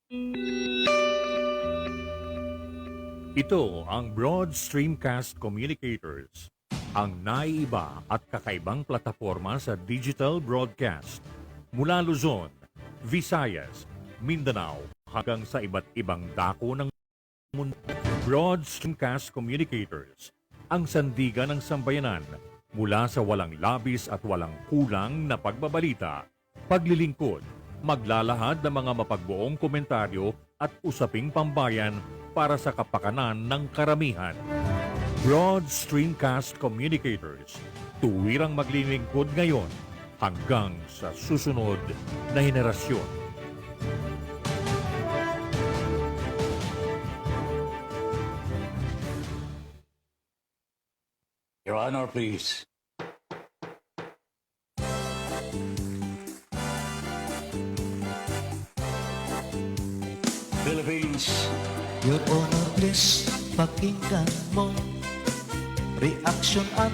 Ito ang Broad Streamcast Communicators, ang naiiba at kakaibang plataforma sa digital broadcast mula Luzon, Visayas, Mindanao hanggang sa iba't ibang dako ng mundo. Broad Streamcast Communicators, ang sandigan ng sambayanan mula sa walang labis at walang kulang na pagbabalita, paglilingkod, maglalahad ng mga mapagbuong komentaryo at usaping pambayan para sa kapakanan ng karamihan. Broad Streamcast Communicators, tuwirang maglilingkod ngayon hanggang sa susunod na henerasyon. Your Honor, please. Philippines. Your Honor, please, pakinggan mo reaksyon at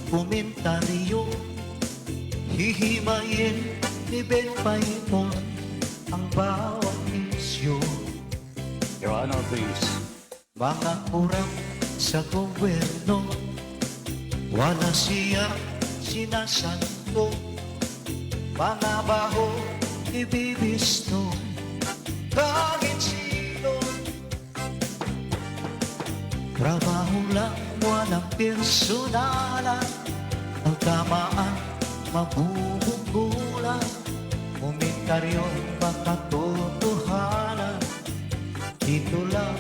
komentaryo. Hihimayin ni Ben Paipon ang bawat isyu. Your Honor, please. Mga kurang sa gobyerno, wala siya sinasanto. Mga baho ibibisto, kahit sino. Trabaho lang, walang personalan. Ang tamaan, mabubunggulan. Komentaryo, makatotohanan. Dito lang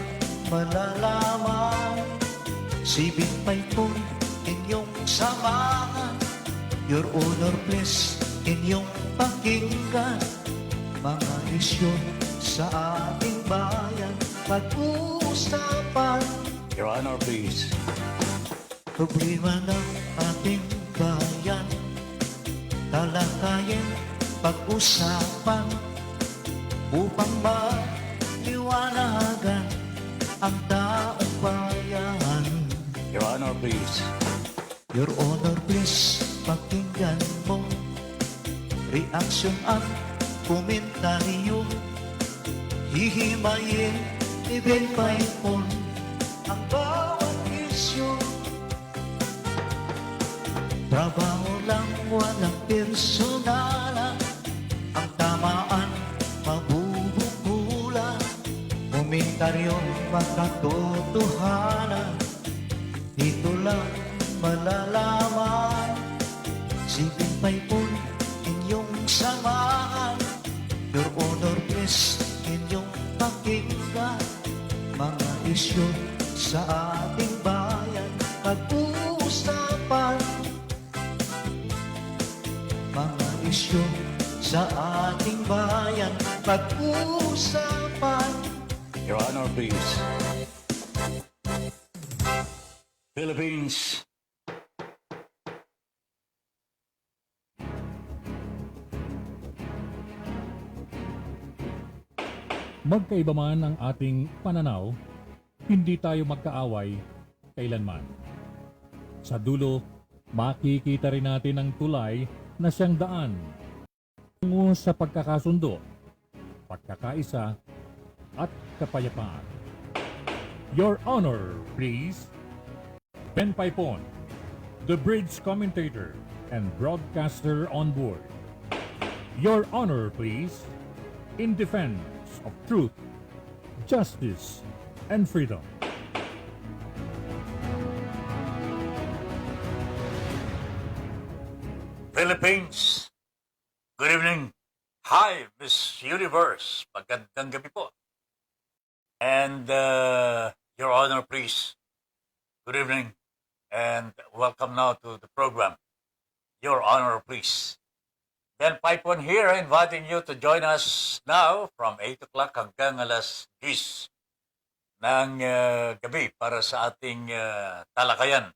malalaman. Si Binpay po, inyong samahan. Your Honor, please, inyong pakinggan. Mga isyu sa ating bayan, pag-uusapan. Your Honor, please. Problema ng ating bayan, talakayin, pag-usapan, upang maliwanagan ang taong bayan. Your Honor, please. Your Honor, please, pakinggan mo reaksyon at komentaryo. Hihimayin ni Ben Paipon ang bawat isyu. Trabaho lang, walang personalan. Ang tamaan, mabubunggulan. Komentaryo, makatotohanan. Dito lang malalaman. Si Ben Paipon, inyong samahan. Your Honor, please, inyong pakinggan. Mga isyu sa ating bayan, pag-uusapan. Mga isyu sa ating bayan, pag-uusapan. Your Honor, please. Philippines. Magkaiba man ang ating pananaw, hindi tayo magkaaway kailanman. Sa dulo, makikita rin natin ang tulay na siyang daan tungo sa pagkakasundo, pagkakaisa, at kapayapaan. Your Honor, please. Ben Paipon, the bridge commentator and broadcaster on board. Your Honor, please. In defense of truth, justice, and freedom. Philippines. Good evening. Hi, Miss Universe. Magandang gabi po. And Your Honor, please. Good evening. And welcome now to the program. Your Honor, please. Ben Paipon here, inviting you to join us now from 8 o'clock hanggang alas 10 ng gabi para sa ating talakayan.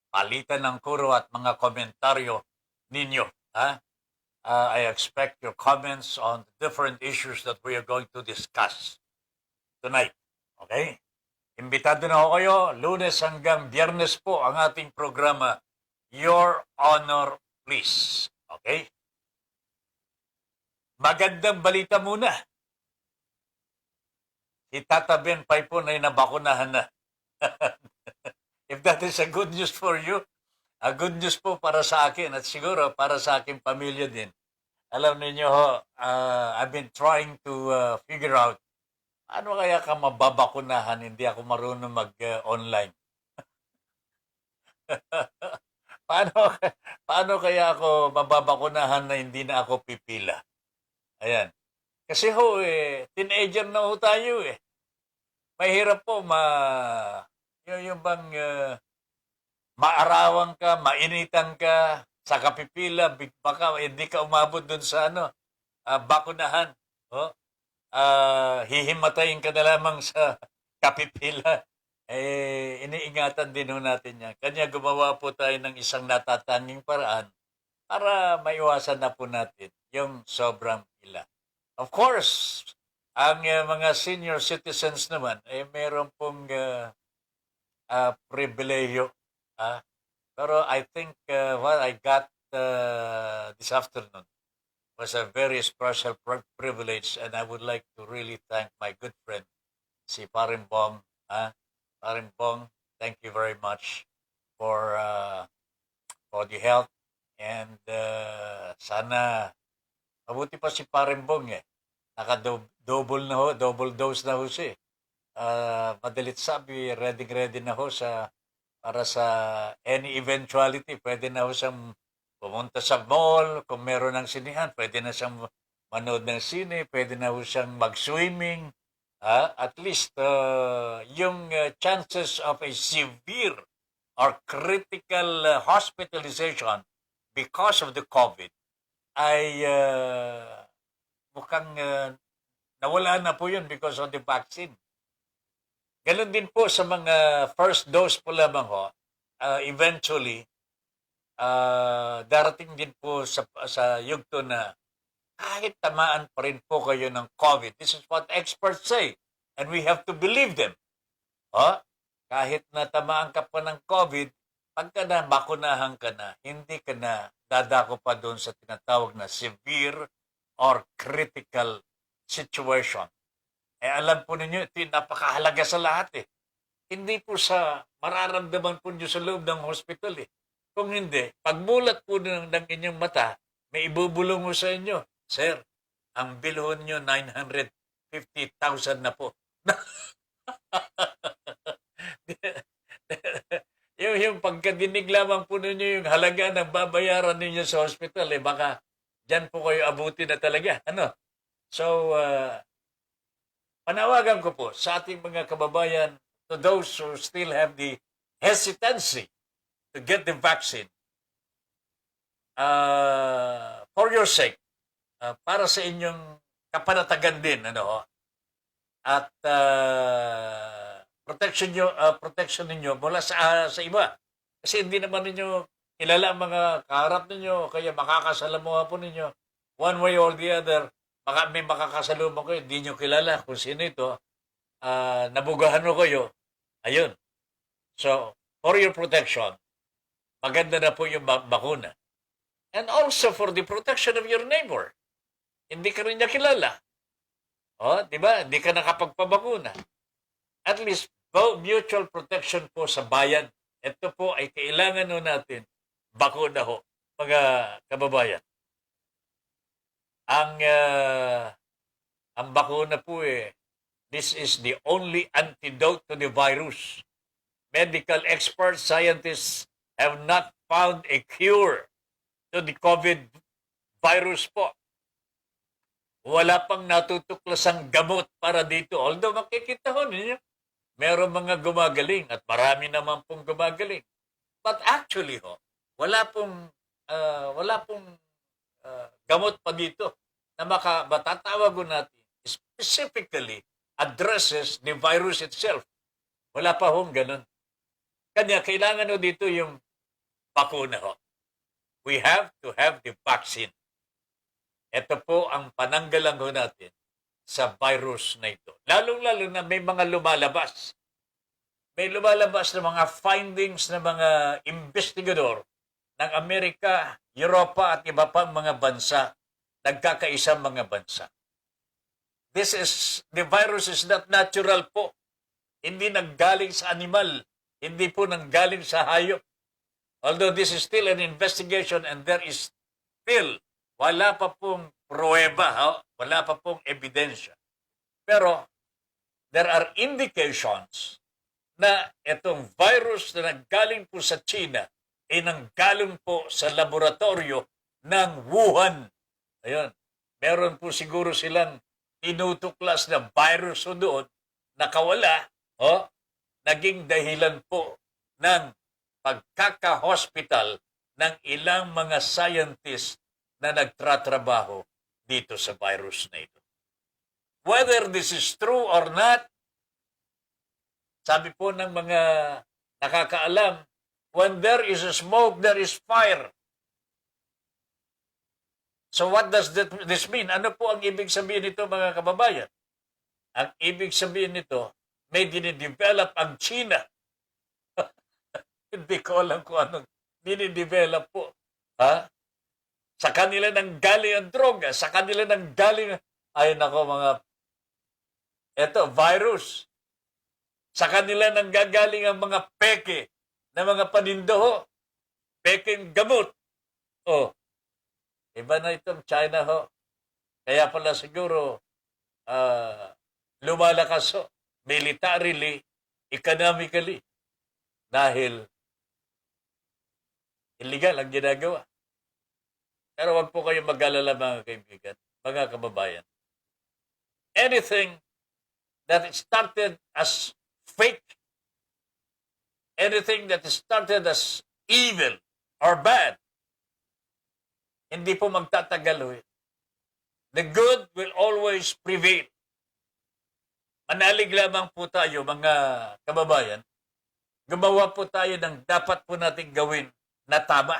Palitan ng kuro at mga komentaryo ninyo. I expect your comments on the different issues that we are going to discuss tonight. Okay? Imbitado na ako kayo, Lunes hanggang Biyernes po ang ating programa, Your Honor, please. Okay? Magandang balita muna. itatabihan pa po na nabakunahan na. If that is a good news for you, a good news po para sa akin at siguro para sa aking pamilya din. Alam niyo ho, I've been trying to figure out ano kaya ka mababakunahan, hindi ako marunong mag-online. paano, paano kaya ako mababakunahan na hindi na ako pipila? Ayan. Kasi ho, teenager na ho tayo eh. Mahirap po yung bang maarawan ka, mainitan ka, sa kapipila, baka hindi ka umabot dun sa bakunahan. Oh? Hihimatayin ka na lamang sa kapipila. Iniingatan din ho natin yan. Kanya gumawa po tayo ng isang natatanging paraan para maiwasan na po natin yung sobrang pila. Of course, ang mga senior citizens naman, meron pong pribileyo. Pero I think what I got this afternoon was a very special privilege, and I would like to really thank my good friend, si Paring Bong. Paring Bong, thank you very much for the help, and sana mabuti pa si Paring Bong naka-double na ho, double dose na ho siya. Madalit sabi, ready na ho para sa any eventuality. Pwede na ho siyang pumunta sa mall, kung meron ng sinihan, pwede na siyang manood ng sine, pwede na ho siyang mag-swimming. At least, yung chances of a severe or critical hospitalization because of the COVID ay mukhang nawala na po yun because of the vaccine. Ganun din po sa mga first dose po lamang ho. Eventually, darating din po sa yugto na kahit tamaan pa rin po kayo ng COVID. This is what experts say. And we have to believe them. Kahit na tamaan ka pa ng COVID, pagka na bakunahan ka na, hindi ka na dadako pa doon sa tinatawag na severe or critical situation. Alam po ninyo, ito yung napakahalaga sa lahat . Hindi po sa mararamdaman po nyo sa loob ng hospital . Kung hindi, pagmulat po ng inyong mata, may ibubulong mo sa inyo. Sir, ang bilhon nyo 950,000 na po. yung pagkadinig lamang po ninyo yung halaga ng babayaran ninyo sa hospital, baka dyan po kayo abuti na talaga. So, panawagan ko po sa ating mga kababayan, to those who still have the hesitancy to get the vaccine, for your sake, para sa inyong kapanatagan din, at protection ninyo mula sa iba. Kasi hindi naman ninyo kilala ang mga kaharap ninyo, kaya makakasalamuha po ninyo one way or the other. May makakasalubong kayo, hindi nyo kilala kung sino ito, nabugahan mo kayo, ayun. So, for your protection, maganda na po yung bakuna. And also for the protection of your neighbor. Hindi ka rin niya kilala. Di ba? Hindi ka nakapagpabakuna. At least, mutual protection po sa bayan. Ito po ay kailangan natin bakuna ho, mga kababayan. Ang bakuna po this is the only antidote to the virus. Medical experts, scientists have not found a cure to the COVID virus po. Wala pang natutuklasang gamot para dito. Although makikita ho ninyo, meron mga gumagaling at marami naman pong gumagaling. But actually wala pong gamot pa dito na matatawag natin specifically addresses the virus itself. Wala pa hong ganun. Kanya kailangan dito yung bakuna . We have to have the vaccine. Ito po ang pananggalang natin sa virus na ito. Lalong-lalo na may mga lumalabas. May lumalabas na mga findings ng mga investigador ng Amerika, Europa at iba pang mga bansa, nagkakaisang mga bansa. the virus is not natural po. Hindi nanggaling sa animal. Hindi po nanggaling sa hayop. Although this is still an investigation and there is still, wala pa pong pruweba, wala pa pong ebidensya. Pero there are indications na itong virus na nanggaling po sa China ay nanggaling po sa laboratorio ng Wuhan. Ayun. Meron po siguro silang tinutuklas na virus doon, nakawala, naging dahilan po ng pagkaka-hospital ng ilang mga scientists na nagtratrabaho dito sa virus na ito. Whether this is true or not, sabi po ng mga nakakaalam, when there is a smoke, there is fire. So what does this mean? Ano po ang ibig sabihin nito, mga kababayan? Ang ibig sabihin nito, may dinidevelop ang China. Hindi ko alam kung anong dinidevelop po. Sa kanila nang galing ang droga, sa kanila nang galing, ay nako eto, virus. Sa kanila nang gagaling ang mga peke na mga panindoho. Peking gamot. Iba na itong China ho. Kaya pala siguro lumalakas ho. Militarily, economically. Dahil illegal ang ginagawa. Pero wag po kayong mag-alala, mga kaibigan, mga kababayan. Anything that is started as fake, anything that is started as evil or bad, hindi po magtatagal. The good will always prevail. Manalig lamang po tayo, mga kababayan. Gumawa po tayo ng dapat po nating gawin na tama.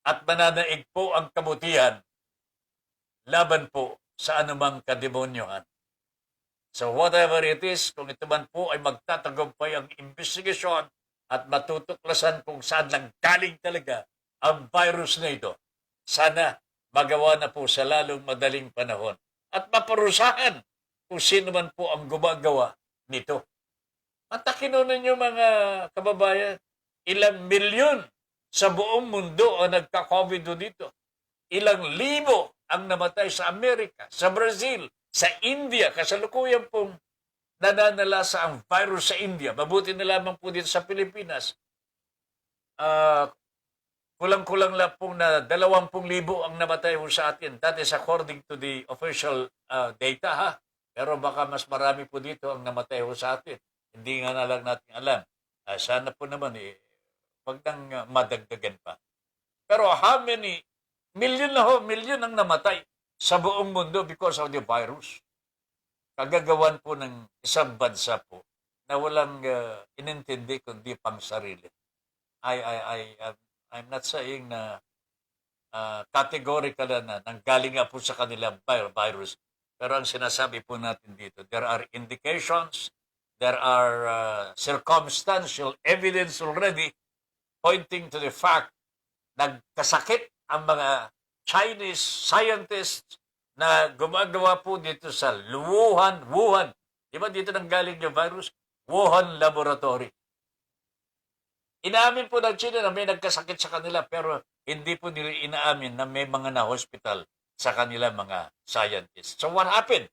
At mananaig po ang kabutihan laban po sa anumang kademonyohan. So whatever it is, kung ito man po ay magtatagumpay ang investigasyon at matutuklasan kung saan lang galing talaga ang virus na ito, sana magawa na po sa lalong madaling panahon at maparusahan kung sino man po ang gumagawa nito. Matakinon ninyo, mga kababayan, ilang milyon sa buong mundo ang nagka-COVID dito. Ilang libo ang namatay sa Amerika, sa Brazil, sa India. Kasalukuyan pong nananalasa ang virus sa India. Mabuti na lamang po dito sa Pilipinas. Kulang-kulang lang pong na 20,000 ang namatay po sa atin. That is according to the official data, Pero baka mas marami po dito ang namatay po sa atin. Hindi nga na lang natin alam. Sana po naman wag nang madagdagan pa. Pero how many, milyon ang namatay sa buong mundo because of the virus. Kagagawan po ng isang bansa po na walang inintindi kundi pang sarili. I'm not saying na categorical na nanggaling nga po sa kanilang virus. Pero ang sinasabi po natin dito, there are indications, there are circumstantial evidence already pointing to the fact nagkasakit ang mga Chinese scientists na gumagawa po dito sa Wuhan. Di ba dito nanggaling yung virus? Wuhan Laboratory. Inaamin po ng China na may nagkasakit sa kanila pero hindi po nila inaamin na may mga na-hospital sa kanila mga scientists. So what happened?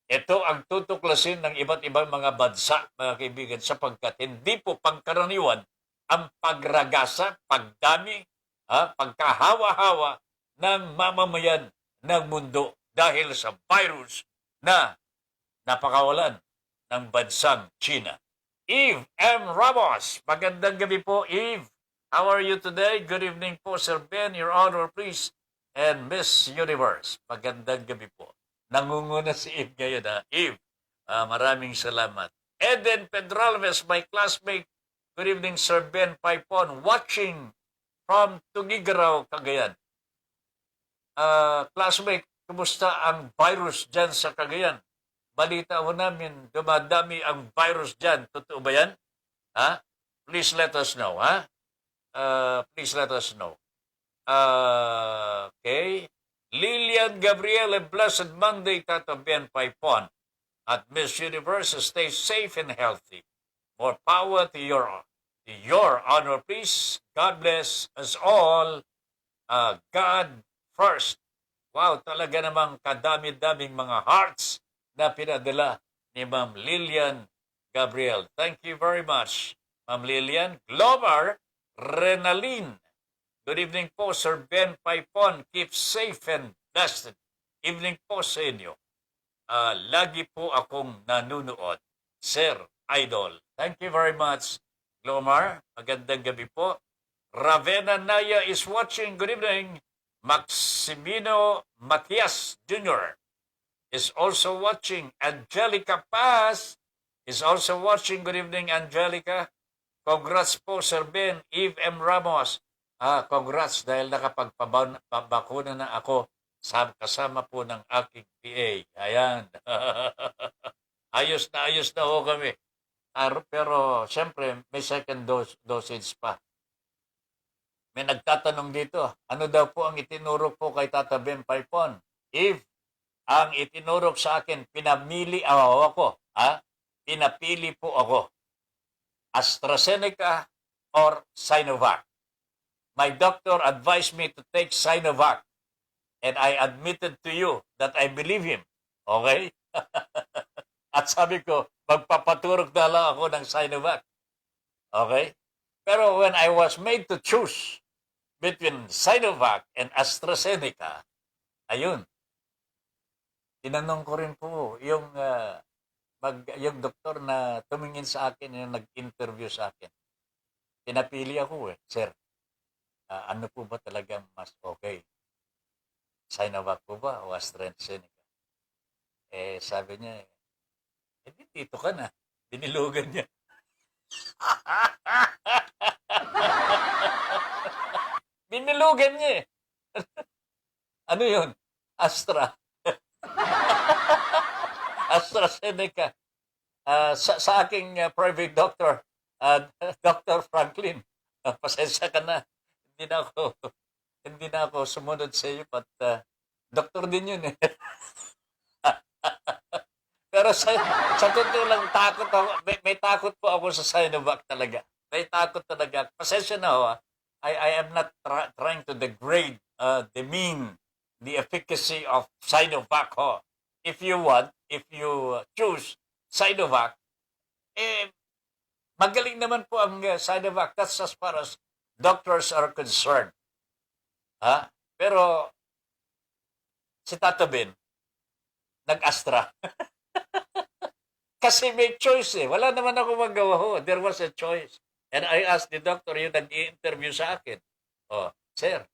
Ito ang tutuklasin ng iba't ibang mga bansa, mga kaibigan, sapagkat hindi po pangkaraniwan ang pagragasa, pagdami, pagkahawa-hawa ng mamamayan ng mundo dahil sa virus na napakawalan ng bansang China. Eve M. Ramos, magandang gabi po, Eve. How are you today? Good evening po, Sir Ben, Your Honor, please. And Miss Universe, magandang gabi po. Nangunguna si Eve ngayon, Eve, maraming salamat. Eden Pedralves, my classmate. Good evening, Sir Ben Paipon, watching from Tugigaraw, Cagayan. Classmate, kumusta ang virus dyan sa Cagayan? Balita ho namin, dumadami ang virus dyan. Totoo ba yan? Please let us know, Please let us know. Okay. Lilian Gabriel, a blessed Monday, Tata Ben Paipon. At Miss Universe, stay safe and healthy. More power to your honor, please. God bless us all. God first. Wow, talaga namang kadami-daming mga hearts na pinadala ni Ma'am Lilian Gabriel. Thank you very much, Ma'am Lilian. Glomar Renalin. Good evening po, Sir Ben Paipon. Keep safe and blessed. Evening po sa inyo. Lagi po akong nanunood. Sir Idol. Thank you very much, Glomar. Magandang gabi po. Ravenna Naya is watching. Good evening. Maximino Matias Jr. is also watching. Angelica Paz is also watching. Good evening, Angelica. Congrats po, Sir Ben. Eve M. Ramos. Congrats dahil nakapagpabakuna na ako kasama po ng aking PA. Ayan. ayos na ho kami. Pero, siyempre, may second dosage pa. May nagtatanong dito, ano daw po ang itinurok po kay Tata Ben Paipon? If ang itinurok sa akin, pinamili ako. Pinapili po ako. AstraZeneca or Sinovac. My doctor advised me to take Sinovac. And I admitted to you that I believe him. Okay? At sabi ko, magpapaturok na lang ako ng Sinovac. Okay? Pero when I was made to choose between Sinovac and AstraZeneca, ayun, tinanong ko rin po yung doktor na tumingin sa akin, yung nag-interview sa akin. Pinapili ako sir, ano po ba talagang mas okay? Sinovac po ba o AstraZeneca? Sabi niya, dito ka na. Dinilugan niya. Dinilugan niya Ano yun? AstraZeneca. Sa aking private doctor, Dr. Franklin, pasensya ka na. Hindi na ako sumunod sa iyo, but doktor din yun Pero sa totoo lang, takot ako. May takot po ako sa Sinovac talaga. May takot talaga. Pasensya na ho. I am not trying to degrade, demean the efficacy of Sinovac ho. If you choose Sinovac, magaling naman po ang Sinovac. That's as far as doctors are concerned. Pero si Tata Ben, nag-Astra. Kasi may choice Wala naman ako magawa ho. There was a choice. And I asked the doctor, yung nag-i-interview sa akin, sir,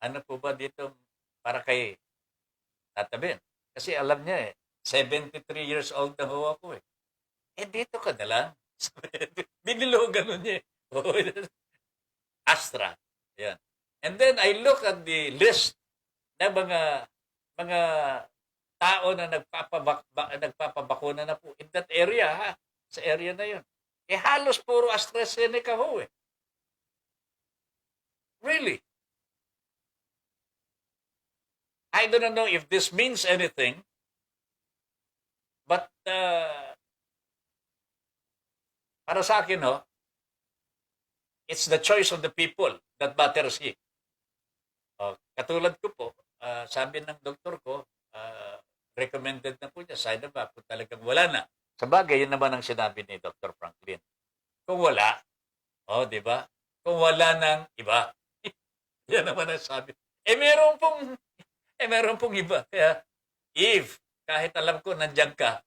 ano po ba dito para kay Tata Ben? Kasi alam niya 73 years old na ho ako dito ka na lang. Binilugan niya Astra. Yan. And then I look at the list ng mga tao na nagpapabakuna na po in that area, sa area na yun. Halos puro AstraZeneca ho Really? I don't know if this means anything, but para sa akin it's the choice of the people that matters here. Katulad ko po, sabi ng doktor ko, recommended na po niya, Sinovac, kung talagang wala na. Sa bagay, yun naman ang sinabi ni Dr. Franklin. Kung wala, di ba? Kung wala ng iba. Yan naman ang sabi. Meron pong iba. Kaya, if, kahit alam ko, nandiyan ka.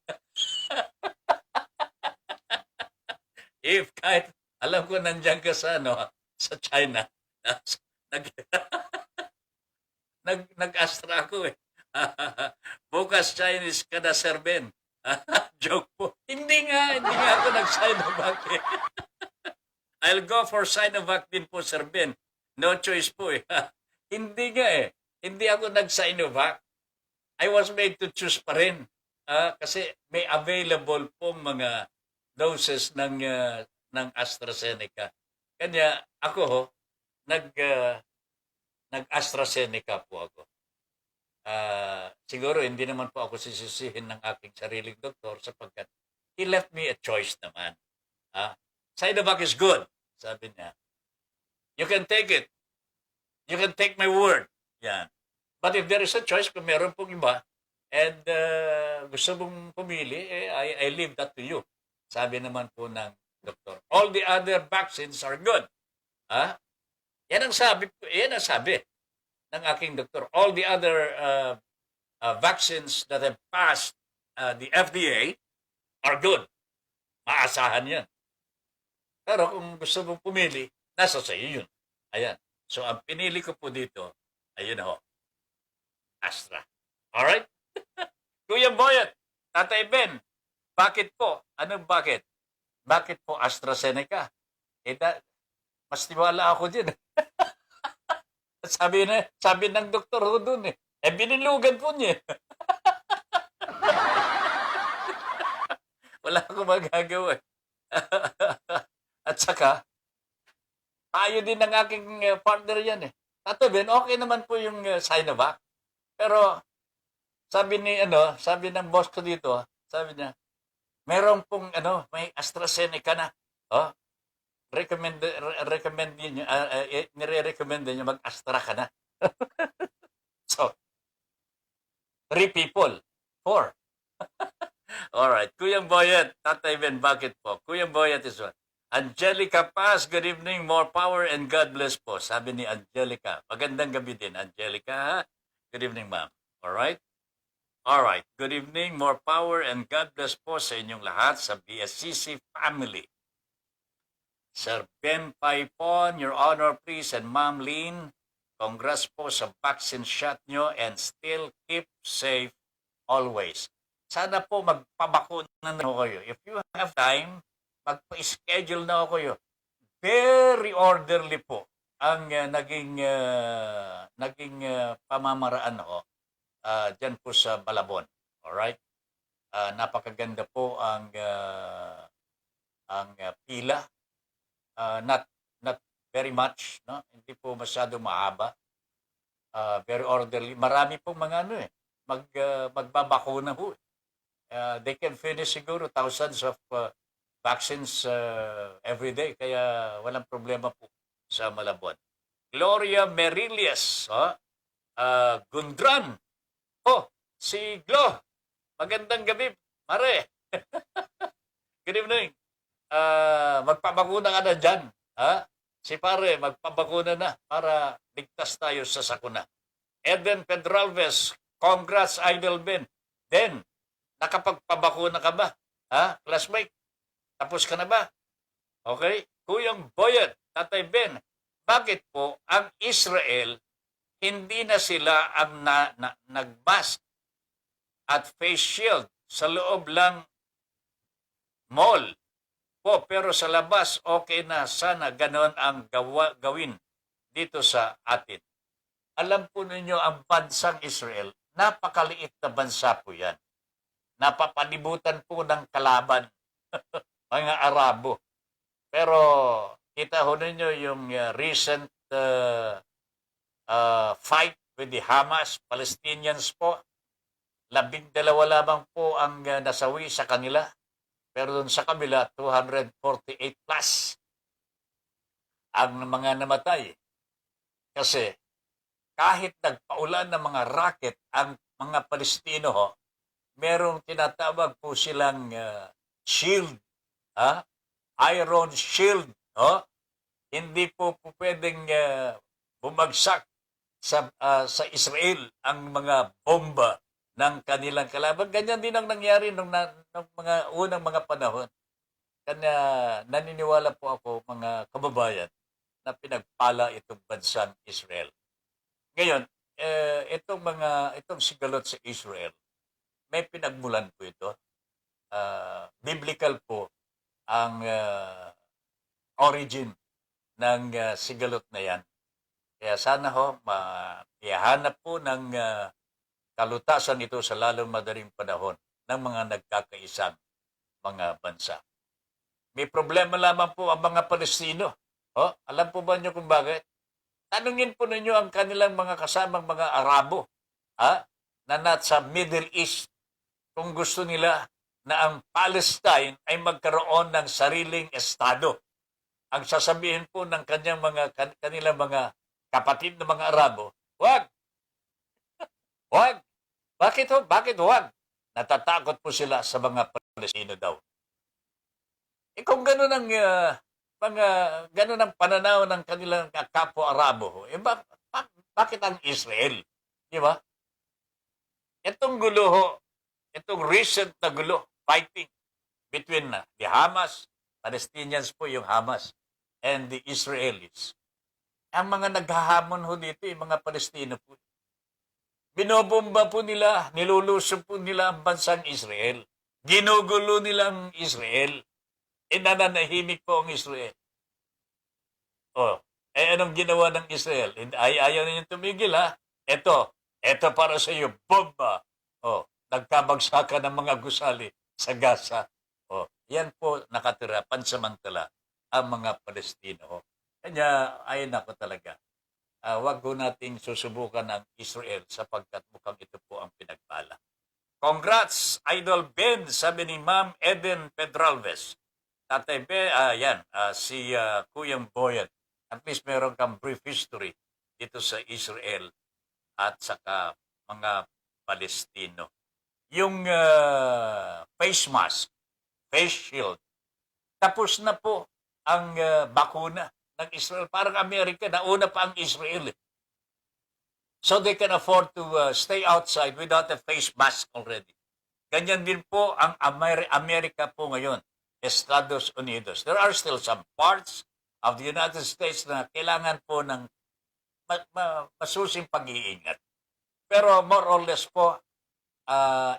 If, kahit alam ko, nandiyan ka sa China. Nag-Astra ako Bukas Chinese ka na, Sir Ben. Joke po. Hindi nga ako nag-Sinovac I'll go for Sinovac din po, Sir Ben. No choice po Hindi nga Hindi ako nag-Sinovac. I was made to choose pa rin. Kasi may available pong mga doses ng AstraZeneca. Kanya ako nag-AstraZeneca po ako. Siguro hindi naman po ako sisisihin ng aking sariling doktor sapagkat he left me a choice naman. Ah, Sinovac is good, sabi niya. You can take it. You can take my word. Yan. But if there is a choice, kung meron pong iba, and gusto mong pumili, I leave that to you. Sabi naman po ng doktor. All the other vaccines are good. Ha? Yan ang sabi ng aking doktor. All the other vaccines that have passed the FDA are good. Maasahan yan. Pero kung gusto mong pumili, nasa sa iyo yun. Ayan. So, ang pinili ko po dito, ayun ho, Astra. Alright? Kuya Boyet, Tatay Ben, bakit po? Ano bakit? Bakit po AstraZeneca? Mas tiwala ako din. sabi ng doktor ho dun eh. Binilugan po niya. Wala akong magagawa. At saka, tayo din ng aking partner yan eh. Tato Ben, okay naman po yung Sinovac. Pero, sabi ng boss ko dito, sabi niya, meron pong, may AstraZeneca na. Oh, nire-recommend niya mag-Astra ka na. So, 3 people. 4. Alright. Kuyang Boyet, Tatay Ben, bakit po? Kuyang Boyet is one. Angelica Paz, good evening, more power and God bless po. Sabi ni Angelica. Magandang gabi din, Angelica. Good evening, ma'am. Alright? Alright. Good evening, more power and God bless po sa inyong lahat sa BSCC family. Sir Ben Paipon, Your Honor, please, and Ma'am Lynn, congrats po sa vaccine shot nyo and still keep safe always. Sana po magpabakuna na kayo. If you have time, magpa-schedule na kayo. Very orderly po ang naging pamamaraan ko dyan po sa Malabon. Alright? Napakaganda po ang pila. Not very much, no? Hindi po masyado mahaba. Very orderly. Marami pong mga magbabakuna po. They can finish siguro thousands of vaccines every day. Kaya walang problema po sa Malabon. Gloria Merillas, Gundran. Si Glo. Magandang gabi, Mare. Good evening. Magpabakuna ka na dyan. Si pare, magpabakuna na para ligtas tayo sa sakuna. Eden Pedralves, congrats, Idol Ben. Then, nakapagpabakuna ka ba? Classmate? Tapos ka na ba? Okay? Kuyang Boyet, Tatay Ben, bakit po ang Israel hindi na sila ang nag-mask at face shield sa loob lang mall? Po, pero sa labas, okay na. Sana ganon ang gawin dito sa atin. Alam po ninyo, ang bansang Israel, napakaliit na bansa po yan. Napapalibutan po ng kalaban, mga Arabo. Pero, kita ho ninyo yung recent fight with the Hamas, Palestinians po. 12 lamang po ang nasawi sa kanila. Pero doon sa kabila, 248 plus ang mga namatay. Kasi kahit nagpaulan ng mga rocket ang mga Palestino, merong tinatawag po silang shield, iron shield. Hindi po pwedeng bumagsak sa Israel ang mga bomba ng kanilang kalaban. Ganyan din ang nangyari nung mga unang mga panahon. Kanya naniniwala po ako, mga kababayan, na pinagpala itong bansang Israel. Ngayon, itong sigalot sa Israel, may pinagmulan po ito. Biblical po ang origin ng sigalot na yan. Kaya sana ihahanap po ng kalutasan ito sa lalong madaling panahon ng mga nagkakaisang mga bansa. May problema lamang po ang mga Palestino. Alam po ba niyo kung bakit? Tanungin po ninyo ang kanilang mga kasamang mga Arabo. na nasa Middle East kung gusto nila na ang Palestine ay magkaroon ng sariling estado. Ang sasabihin po ng kanilang mga kapatid na mga Arabo, wag, wag. Bakit ho? Bakit wag? Natatakot po sila sa mga Palestino daw. Eh kung gano'n ang gano'n ang pananaw ng kanilang kapwa Arabo, eh bakit ang Israel? Di ba? Itong gulo ho, itong recent na gulo, fighting between the Hamas, Palestinians po yung Hamas, and the Israelis. Ang mga naghahamon ho dito, yung mga Palestino po. Binobomba po nila, nilulusob po nila ang bansang Israel. Ginugulo nilang Israel. Nananahimik po ang Israel. Anong ginawa ng Israel? Ayaw ninyong tumigil, ha? Ito para sa iyo, bomba. Nagkabagsakan ng mga gusali sa Gaza. Yan po nakatira, pansamantala, ang mga Palestino. Kanya, ay nako talaga. Wag ko nating susubukan ng Israel sapagkat mukhang ito po ang pinagpala. Congrats, Idol Ben, sabi ni Ma'am Eden Pedralves. Tatay Ben, si Kuyang Boyet. At least meron kang brief history dito sa Israel at saka mga Palestino. Yung face mask, face shield, tapos na po ang bakuna ng Israel. Parang Amerika, nauna pa ang Israel. So they can afford to stay outside without a face mask already. Ganyan din po ang Amerika po ngayon, Estados Unidos. There are still some parts of the United States na kailangan po ng masusing pag-iingat. Pero more or less po,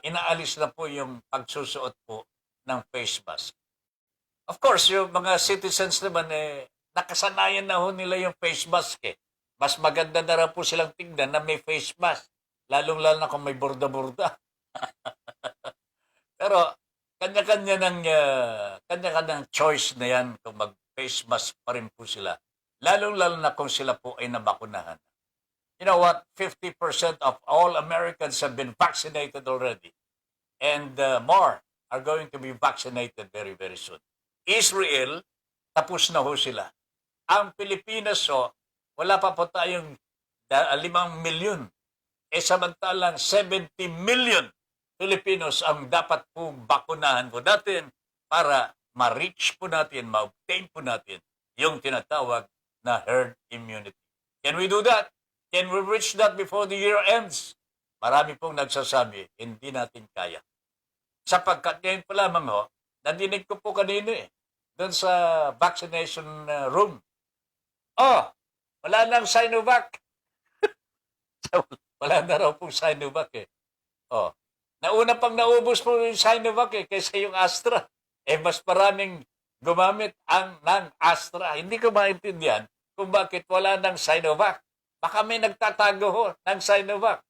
inaalis na po yung pagsusuot po ng face mask. Of course, yung mga citizens naman, nakasanayan na ho nila yung face mask. Mas maganda na rin po silang tingnan na may face mask. Lalong-lalo na kung may burda-burda. Pero kanya-kanyang choice na yan kung mag-face mask pa rin po sila. Lalong-lalo na kung sila po ay nabakunahan. You know what? 50% of all Americans have been vaccinated already. And more are going to be vaccinated very, very soon. Israel, tapos na ho sila. Ang Pilipinas, wala pa po tayong 5 milyon. Samantalang 70 million Filipinos ang dapat po bakunahan po natin para ma-reach po natin, ma-obtain po natin yung tinatawag na herd immunity. Can we do that? Can we reach that before the year ends? Marami pong nagsasabi, hindi natin kaya. Sapagkat ngayon pa lamang nadinig ko po kanino doon sa vaccination room. Wala nang Sinovac. Wala na raw pong Sinovac Nauna pang naubos po yung Sinovac kaysa yung Astra. Mas maraming gumamit ng Astra. Hindi ko maintindihan kung bakit wala ng Sinovac. Baka may nagtatago ng Sinovac.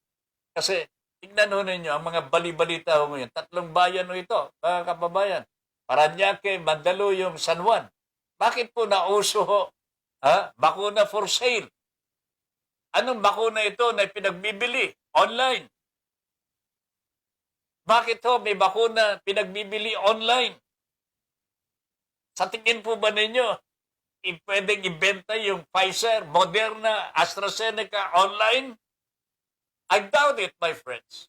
Kasi tignan ho ninyo, ang mga bali-balita ho ngayon, 3 bayan ito, mga kababayan. Parañaque, Mandaluyong, San Juan. Bakit po nauso bakuna for sale? Anong bakuna ito na pinagbibili online? Bakit may bakuna pinagbibili online? Sa tingin po ba ninyo, pwedeng ibenta yung Pfizer, Moderna, AstraZeneca online? I doubt it, my friends.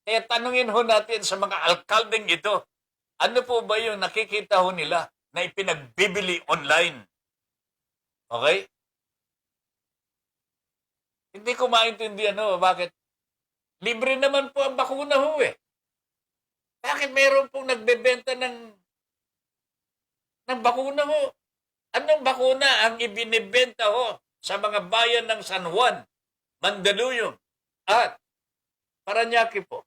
Kaya tanungin ho natin sa mga alkaldeng ito, ano po ba yung nakikita ho nila na ipinagbibili online? Okay? Hindi ko maintindihan bakit libre naman po ang bakuna ho Bakit mayroon pong nagbebenta ng bakuna ho? Anong bakuna ang ibinibenta sa mga bayan ng San Juan, Mandaluyong, at Parañaque po?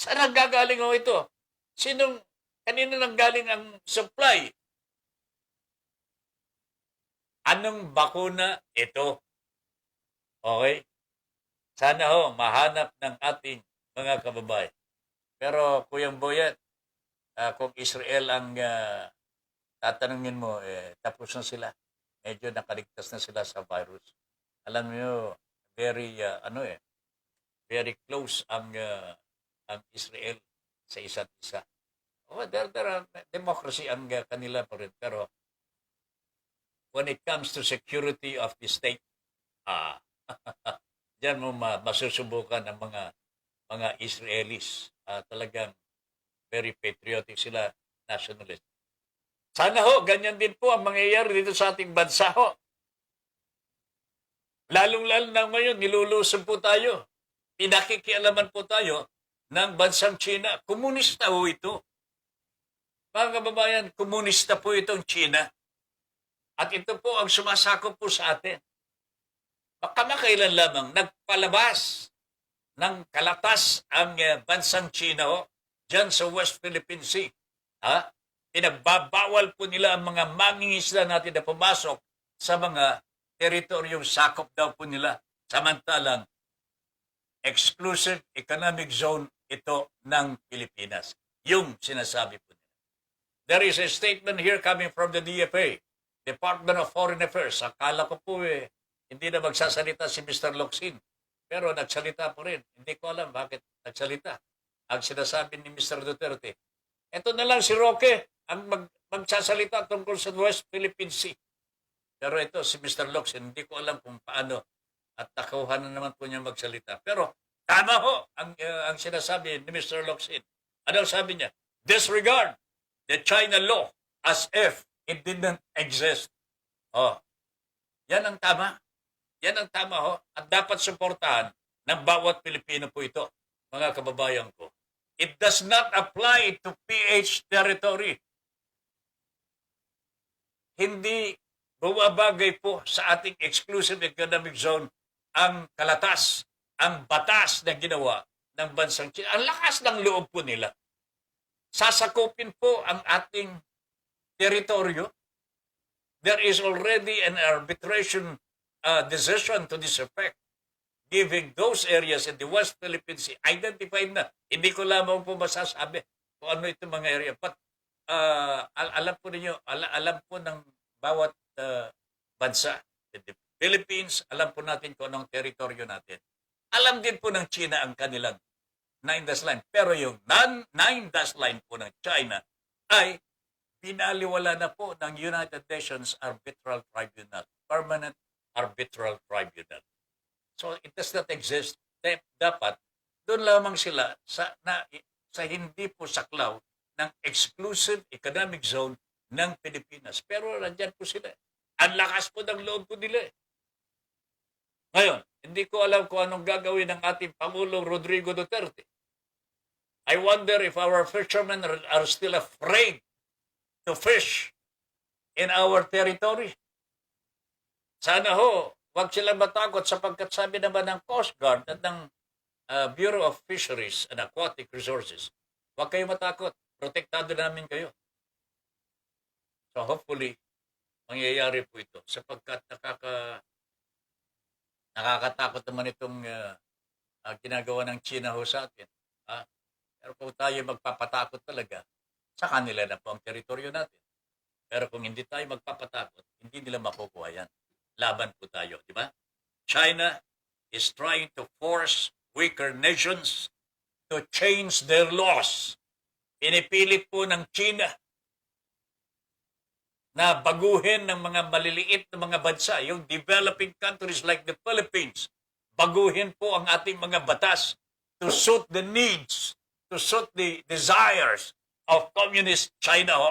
Saan nagagaling ito? Kanino nanggaling ang supply? Anong bakuna ito? Okay? Sana mahanap ng ating mga kababayan. Pero Kuyang Boyet, kung Israel ang tatanungin mo, tapos na sila. Medyo nakaligtas na sila sa virus. alam niyo, very, very close ang Israel sa isa't isa. Oh, there are democracy ang kanila pa rin. Pero when it comes to security of the state, ah, diyan mo masusubukan ang mga Israelis. Talagang very patriotic sila, nationalist. Sana ho, ganyan din po ang mangyayari dito sa ating bansa ho. Lalong-lalo na ngayon, nilulusob po tayo. Pinakikialaman po tayo ng bansang China. Komunista ho ito. Mga kababayan, komunista po itong China. At ito po ang sumasakop po sa atin. Kamakailan lamang nagpalabas ng kalatas ang bansang China ho, dyan sa West Philippine Sea. Pinagbabawal po nila ang mga mangingisda natin na pumasok sa mga teritoryong sakop daw po nila. Samantalang, exclusive economic zone ito ng Pilipinas. Yung sinasabi po nila. There is a statement here coming from the DFA, Department of Foreign Affairs. Akala ko po hindi na magsasalita si Mr. Locsin. Pero nagsalita po rin. Hindi ko alam bakit nagsalita. Ang sinasabi ni Mr. Duterte, ito na lang si Roque ang magsasalita tungkol sa West Philippine Sea. Pero ito, si Mr. Locsin, hindi ko alam kung paano at nakuha na naman po niya magsalita. Pero tama ho ang sinasabi ni Mr. Locsin. Ano sabi niya? Disregard the China law as if it didn't exist. Oh, yan ang tama. Yan ang tama ho. At dapat suportahan ng bawat Pilipino po ito, mga kababayan ko. It does not apply to PH territory. Hindi bumabagay po sa ating exclusive economic zone ang kalatas, ang batas na ginawa ng bansang China. Ang lakas ng loob po nila. Sasakupin po ang ating teritoryo. There is already an arbitration decision to this effect, giving those areas in the West Philippine Sea identified na. Hindi ko lamang po masasabi kung ano itong mga area. But alam po ninyo, alam po ng bawat bansa. In the Philippines, alam po natin kung anong teritoryo natin. Alam din po ng China ang kanilang 9-dash line. Pero yung non-9-dash line po ng China ay binaliwala na po ng United Nations Arbitral Tribunal, Permanent Arbitral Tribunal. So it does not exist. Dapat doon lamang sila sa hindi po saklaw ng exclusive economic zone ng Pilipinas. Pero nandyan po sila. Ang lakas po ng loob po nila. Ngayon, hindi ko alam kung anong gagawin ng ating Pangulong Rodrigo Duterte. I wonder if our fishermen are still afraid to fish in our territory. Sana ho, huwag silang matakot sapagkat sabi naman ng Coast Guard at ng Bureau of Fisheries and Aquatic Resources, huwag kayo matakot. Protektado namin kayo. So hopefully, mangyayari po ito sapagkat nakakatakot naman itong ginagawa ng China ho sa atin. Pero kung tayo magpapatakot talaga, sa kanila na po ang teritoryo natin. Pero kung hindi tayo magpapatakot, hindi nila makukuha yan. Laban po tayo, di ba? China is trying to force weaker nations to change their laws. Pinipilit po ng China na baguhin ng mga maliliit na mga bansa, yung developing countries like the Philippines, baguhin po ang ating mga batas to suit the needs, to suit the desires of communist China. Ho.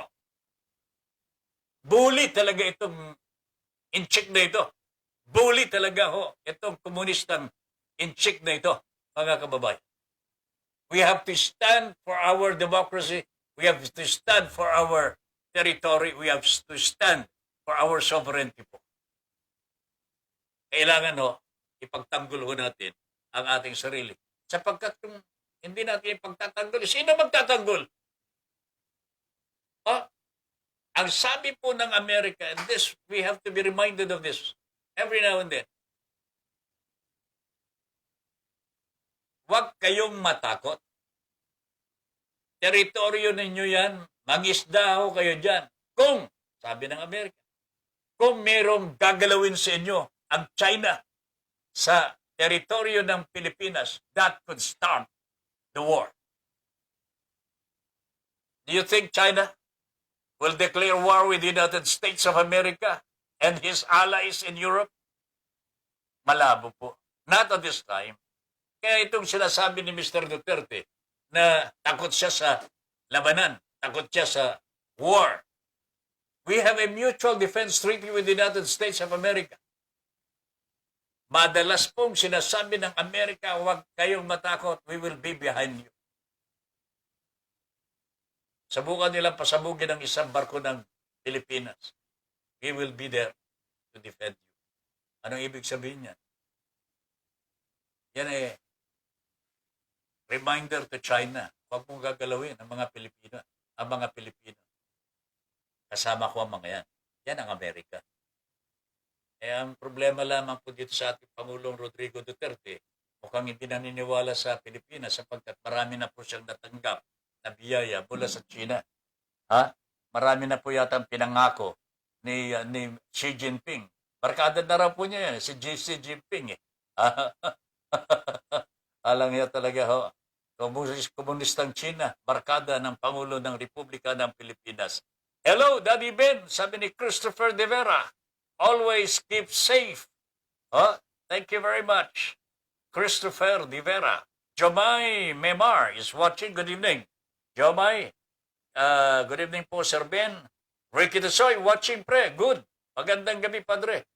Bully talaga itong inchik na ito. Bully talaga ho, itong komunistang inchik na ito, mga kababayan. We have to stand for our democracy. We have to stand for our territory. We have to stand for our sovereignty po. Kailangan ho, ipagtanggol ho natin ang ating sarili. Sapagkat kung hindi natin ipagtatanggol, sino magtatanggol? Ang sabi po ng Amerika, and this, we have to be reminded of this every now and then. Huwag kayong matakot. Teritoryo ninyo yan, mangisda ho kayo dyan. Kung, sabi ng Amerika, kung merong gagalawin sa inyo, ang China, sa teritoryo ng Pilipinas, that could start the war. Do you think China will declare war with the United States of America and his allies in Europe? Malabo po. Not at this time. Kaya itong sinasabi ni Mr. Duterte na takot siya sa labanan, takot siya sa war. We have a mutual defense treaty with the United States of America. Madalas pong sinasabi ng Amerika, huwag kayong matakot, we will be behind you. Sabukan nilang pasabugin ang isang barko ng Pilipinas. We will be there to defend you. Anong ibig sabihin niyan? Yan reminder to China, huwag mong gagalawin ang mga Pilipino. Ang mga Pilipino. Kasama ko ang mga yan. Yan ang Amerika. Ang problema lamang po dito sa ating Pangulong Rodrigo Duterte, mukhang hindi naniniwala sa Pilipinas sapagkat marami na po siyang natanggap na biyaya mula sa China. Marami na po yata ang pinangako ni Xi Jinping. Barkada na raw po niya yan, si Xi Jinping. Alang niya talaga, komunistang China, barkada ng Pangulo ng Republika ng Pilipinas. Hello, Daddy Ben, sabi ni Christopher De Vera. Always keep safe. Thank you very much. Christopher De Vera. Jomai Memar is watching. Good evening. Jomai, good evening po, Sir Ben. Ricky Desoy watching, pre. Good. Magandang gabi, Padre.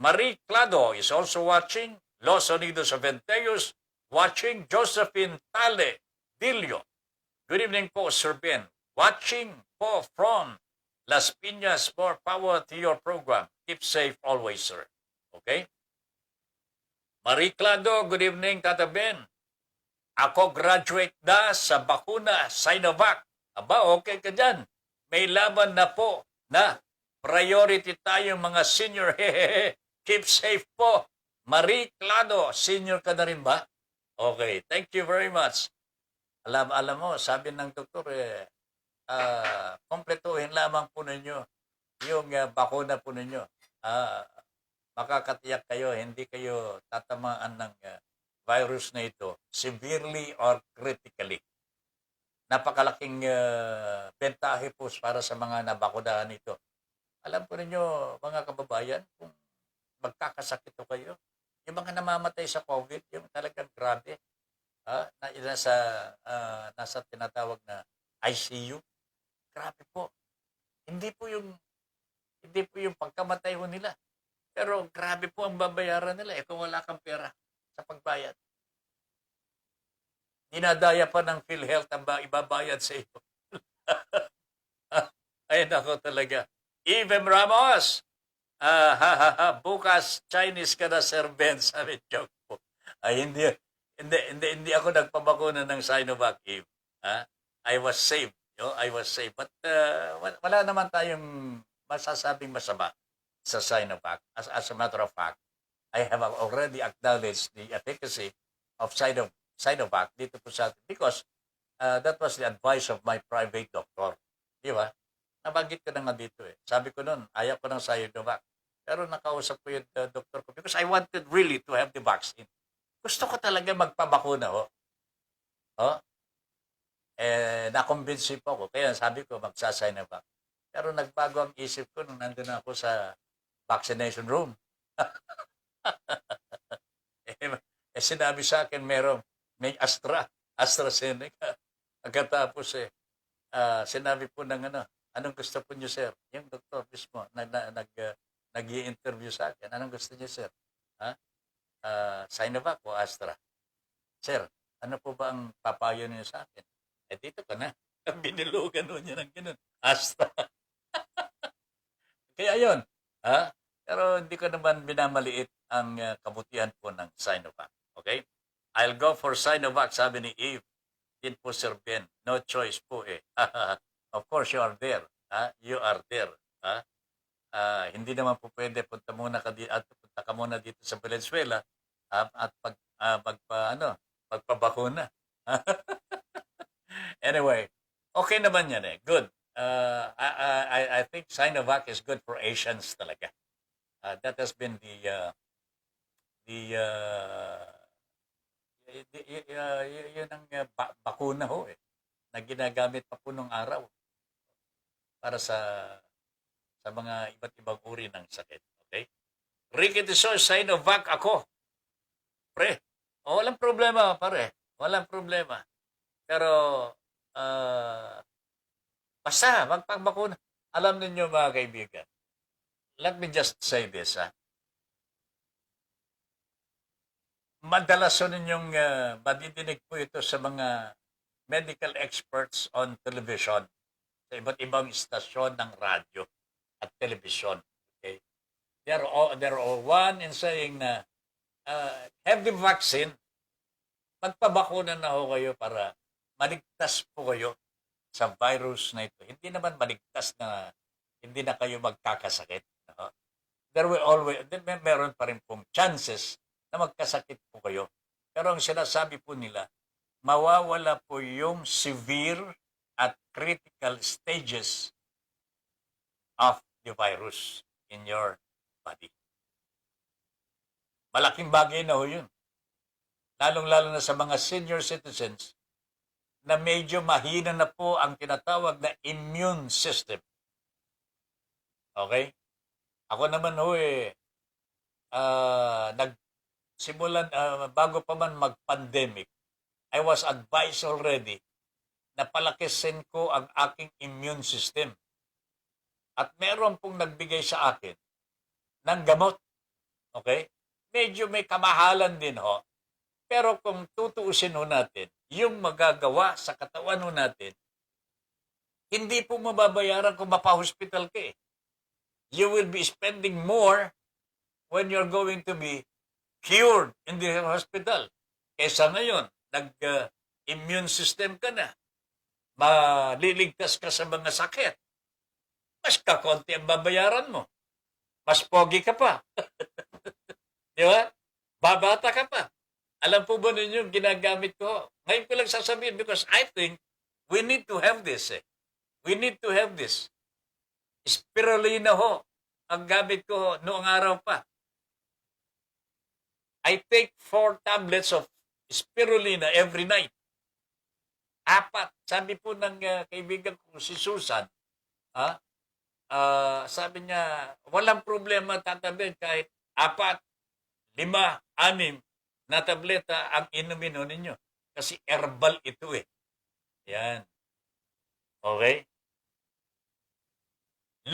Marie Clado is also watching. Los Unidos Aventeos watching. Josephine Tale Dilio. Good evening po, Sir Ben. Watching po from Las Piñas. More power to your program. Keep safe always, sir. Okay? Marie Clado, good evening, Tata Ben. Ako graduate na sa bakuna Sinovac. Aba, okay ka dyan. May laban na po na priority tayo mga senior. Keep safe po. Marie Clado, senior ka na rin ba? Okay, thank you very much. Alam mo, sabi ng doktor, kompletuhin lamang po ninyo yung bakuna po ninyo. Makakatiyak kayo, hindi kayo tatamaan ng virus na ito severely or critically. Napakalaking bentahe po para sa mga nabakunahan ito. Alam po ninyo, mga kababayan, kung magkakasakit po kayo, yung mga namamatay sa COVID, yung talagang grabe, nasa tinatawag na ICU, grabe po. Hindi po yung pagkamatay ho nila. Pero grabe po ang babayaran nila kung wala kang pera sa pagbayad. Dinadaya pa ng PhilHealth ang ibabayad sa iyo. Ay, nako talaga. Even Ramos, bukas Chinese ka na, Sir Ben, sabi joke po. Ay, hindi ako nagpabakuna ng Sinovac, Eve. I was saved. I was saved. But wala naman tayong masasabing masama sa Sinovac. As a matter of fact, I have already acknowledged the efficacy of Sinovac dito po sa atin because that was the advice of my private doctor. Di ba? Nabanggit ko na nga dito eh. Sabi ko noon, ayaw ko ng Sinovac. Pero nakausap ko yung doktor ko because I wanted really to have the vaccine. Gusto ko talaga magpabakuna. Na-convince po ako. Kaya sabi ko, magsasinovac. Pero nagbago ang isip ko nung nandun ako sa vaccination room. Sinabi sa akin, may AstraZeneca. Pagkatapos sinabi po ng anong gusto po niyo, sir? Yung doktor mismo, nag-i-interview sa akin. Anong gusto niyo, sir? Sinovac o Astra? Sir, ano po ba ang papayo niyo sa akin? Dito ka na. Binilugan mo niya ng ganun. Astra. Kaya yun. Pero hindi ko naman binamaliit ang kabutihan po ng Sinovac. Okay? I'll go for Sinovac, sabi ni Eve. Din po, Sir Ben. No choice po eh. Of course, you are there. You are there. Hindi naman po pwede punta ka muna dito sa Valenzuela at magpabakuna. Anyway, okay naman yan eh. Good. I think Sinovac is good for Asians talaga. That has been the the yun ang bakuna ho na ginagamit pa po nung araw para sa mga iba't ibang uri ng sakit. Okay? Ricky Tisoy, Sinovac ako. Pre, walang problema, pare. Walang problema. Pero, basta, magpapakuna. Alam ninyo mga kaibigan, let me just say this, madalas so ninyong madidinig po ito sa mga medical experts on television, sa iba't ibang istasyon ng radyo at television. Okay? They're all one in saying na have the vaccine, magpabakuna na ho kayo para maligtas po kayo sa virus na ito. Hindi naman maligtas na hindi na kayo magkakasakit. No? There will always, meron pa rin pong chances na magkasakit po kayo. Pero ang sinasabi po nila, mawawala po yung severe at critical stages of the virus in your body. Malaking bagay na ho yun. Lalong-lalo na sa mga senior citizens na medyo mahina na po ang tinatawag na immune system. Okay? Ako naman ho nagsimulan, bago pa man mag-pandemic, I was advised already na palakisin ko ang aking immune system. At meron pong nagbigay sa akin ng gamot. Okay? Medyo may kamahalan din ho. Pero kung tutuusin ho natin, yung magagawa sa katawan ho natin, hindi po mababayaran kung mapa-hospital ka eh. You will be spending more when you're going to be cured in the hospital. Kesa ngayon, nag-immune system ka na. Maliligtas ka sa mga sakit. Mas kakonti ang babayaran mo. Mas pogi ka pa. Di ba? Babata ka pa. Alam po ba ninyo yung ginagamit ko? Ngayon ko lang sasabihin because I think we need to have this. We need to have this. Spirulina ho. Ang gamit ko noong araw pa. I take 4 tablets of spirulina every night. 4. Sabi po ng kaibigan ko si Susan, sabi niya, walang problema tatabi kahit 4, 5, 6 na tableta ang inumin ninyo. Kasi herbal ito eh. Yan. Okay?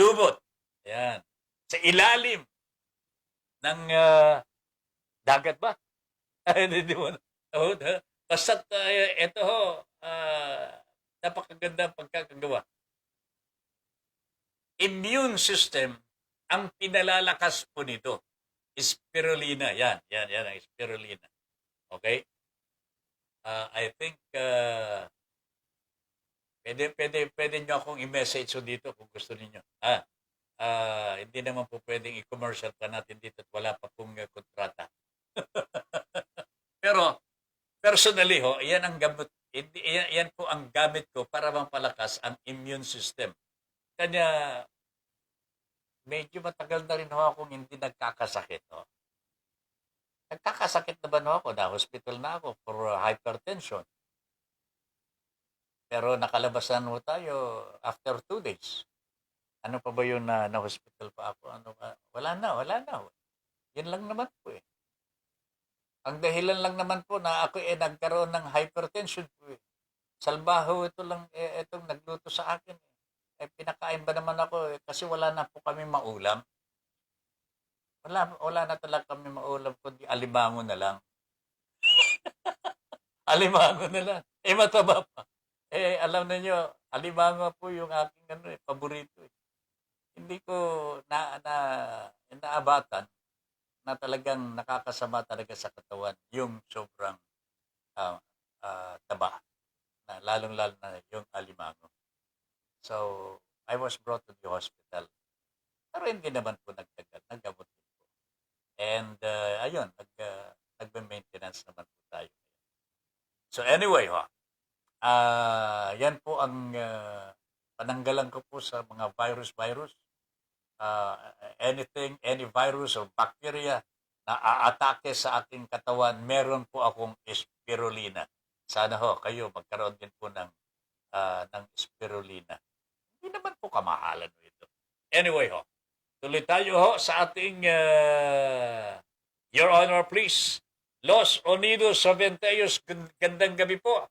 Lubot. Yan. Sa ilalim ng dagat ba? Hindi mo na. Basta ito ho, napakaganda ang pagkakagawa. Immune system, ang pinalalakas po nito. Spirulina. Yan ang spirulina. Okay? I think pwede nyo akong i-message dito kung gusto niyo. Hindi naman po pwedeng i-commercial pa natin dito at wala pa pong kontrata. Pero personally ho, yan ang gamot, yan po ang gamit ko para mampalakas ang immune system. Kanya medyo matagal na rin ho akong hindi nagkakasakit. Ho. Nagkakasakit na ba ho ako? Na-hospital na ako for hypertension. Pero nakalabasan ho tayo after 2 days. Ano pa ba yun na hospital pa ako? Wala na. Yan lang naman po eh. Ang dahilan lang naman po na ako nagkaroon ng hypertension po eh. Salbaho ito lang, itong nagluto sa akin eh. Pinakain ba naman ako eh, kasi wala na po kami maulam. Wala na talaga kami maulam, kundi alimango na lang. Alimango na lang. Mataba pa. Alam niyo, alimango po yung aking paborito eh. Hindi ko naabatan na talagang nakakasama talaga sa katawan yung sobrang taba. Na lalong-lalo na yung alimango. So, I was brought to the hospital. Pero hindi naman po nagtagal. Naggamot din po. And, ayun, nagme-maintenance naman po tayo. So, anyway, yan po ang pananggalan ko po sa mga virus. Anything, any virus or bacteria naaatake sa aking katawan, meron po akong spirulina. Sana ho, kayo magkaroon din po ng spirulina. Hindi naman po kamahalan ho ito. Anyway ho, tuloy tayo ho sa ating Your Honor, please. Los Unidos Saventeos, gandang gabi po.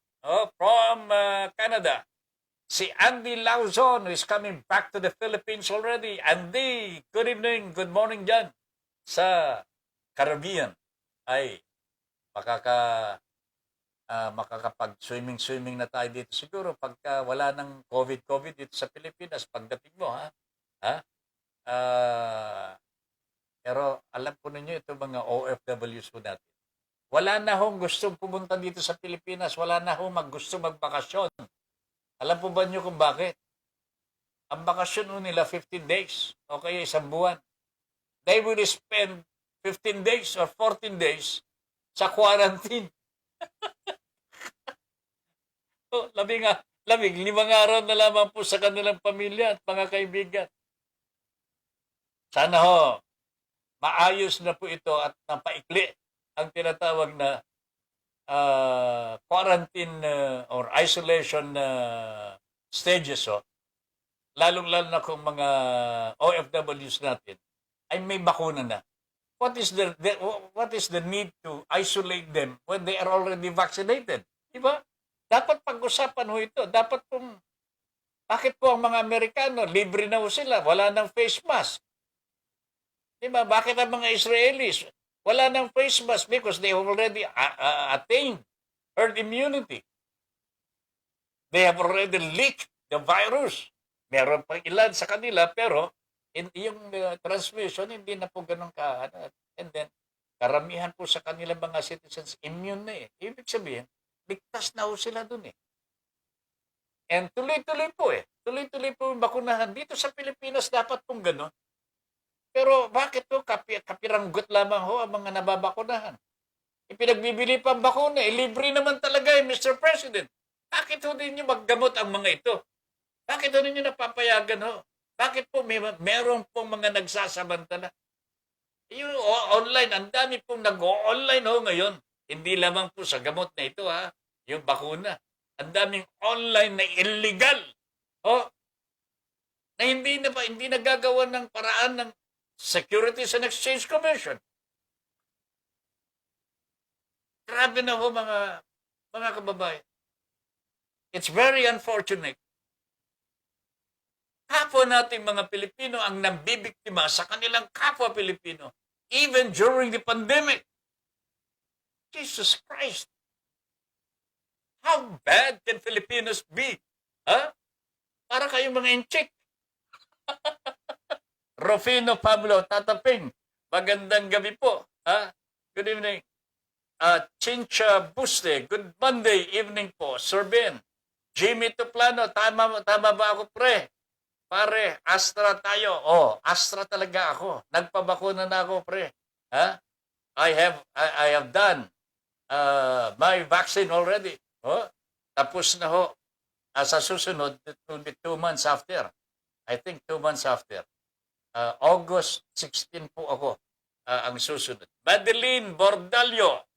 From Canada. Si Andy Lauzon is coming back to the Philippines already. Andy, good evening, good morning dyan sa Caribbean. Ay, makakapag-swimming na tayo dito siguro pagka wala ng COVID dito sa Pilipinas pagdating mo, ha? Pero alam po ninyo ito mga OFWs po natin. Wala na hong gustong pumunta dito sa Pilipinas, wala na hong gusto magbakasyon. Alam po ba niyo kung bakit? Ang bakasyon po nila 15 days o kaya isang buwan. They will spend 15 days or 14 days sa quarantine. Limang araw na lamang po sa kanilang pamilya at mga kaibigan. Sana ho, maayos na po ito at napaikli ang tinatawag na quarantine or isolation stages. Lalong-lalo na kung mga OFWs natin ay may bakuna na. What is the need to isolate them when they are already vaccinated? Diba? Dapat pag-usapan ho ito. Bakit po ang mga Amerikano, libre na ho sila, wala nang face mask? Diba? Bakit ang mga Israelis, wala nang face mask because they have already attained herd immunity. They have already leaked the virus. Meron pang ilan sa kanila, pero yung transmission, hindi na po ganun ka. And then, karamihan po sa kanila mga citizens, immune na eh. Ibig sabihin, ligtas na ho sila dun eh. And tuloy-tuloy po eh. Tuloy-tuloy po yung bakunahan. Dito sa Pilipinas, dapat pong ganun. Pero bakit po kapiranggot lamang ho ang mga nababakunahan? Ipinagbibili pa ang bakuna. Libre naman talaga eh, Mr. President. Bakit ho din nyo maggamot ang mga ito? Bakit ho ninyo napapayagan ho? Bakit po meron pong mga nagsasamantala? Yung online, ang dami pong nag-online ho ngayon. Hindi lamang po sa gamot na ito ha, yung bakuna. Ang daming online na illegal. Na hindi nagagawa ng paraan ng Securities and Exchange Commission. Grabe na ho mga kababayan. It's very unfortunate. Kapwa nating mga Pilipino ang nambibiktima sa kanilang kapwa Pilipino, even during the pandemic. Jesus Christ! How bad can Filipinos be? Para kayong mga inchik. Rufino Pablo Tataping, magandang gabi po. Good evening. Chincha Buste, good Monday evening po. Sir Ben, Jimmy Tuplano, tama ba ako pre? Pare, Astra tayo. Astra talaga ako. Nagpabakuna na ako pre. I have done my vaccine already. Tapos na ho. Sa susunod, it will be 2 months after. I think 2 months after. August 16 po ako ang susunod. Madeline Bordalio.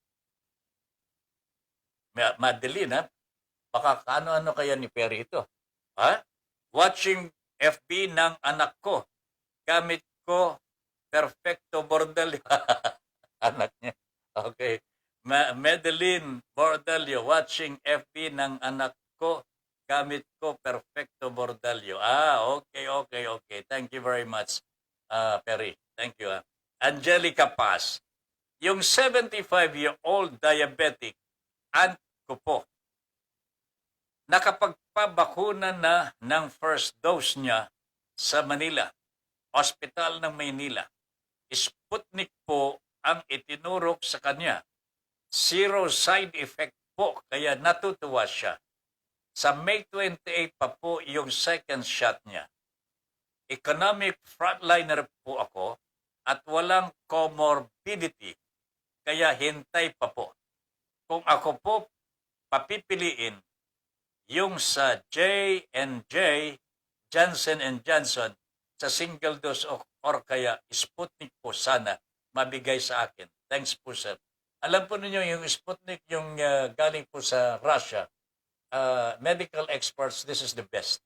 Madeline, baka ano-ano kaya ni Perry ito. Watching FB ng anak ko. Gamit ko Perfecto Bordalio. Anak niya. Okay. Madeline Bordalio, watching FB ng anak ko. Gamit ko Perfecto Bordalio. Okay. Thank you very much, Perry. Thank you. Angelica Paz. Yung 75-year-old diabetic, aunt ko po, nakapagpabakuna na ng first dose niya sa Manila, Hospital ng Maynila. Sputnik po ang itinurok sa kanya. Zero side effect po, kaya natutuwa siya. Sa May 28 pa po yung second shot niya. Economic frontliner po ako at walang comorbidity, kaya hintay pa po. Kung ako po papipiliin, yung sa J&J, Johnson & Johnson, sa single dose or kaya Sputnik po sana, mabigay sa akin. Thanks po, sir. Alam po ninyo, yung Sputnik, yung galing po sa Russia, medical experts, this is the best.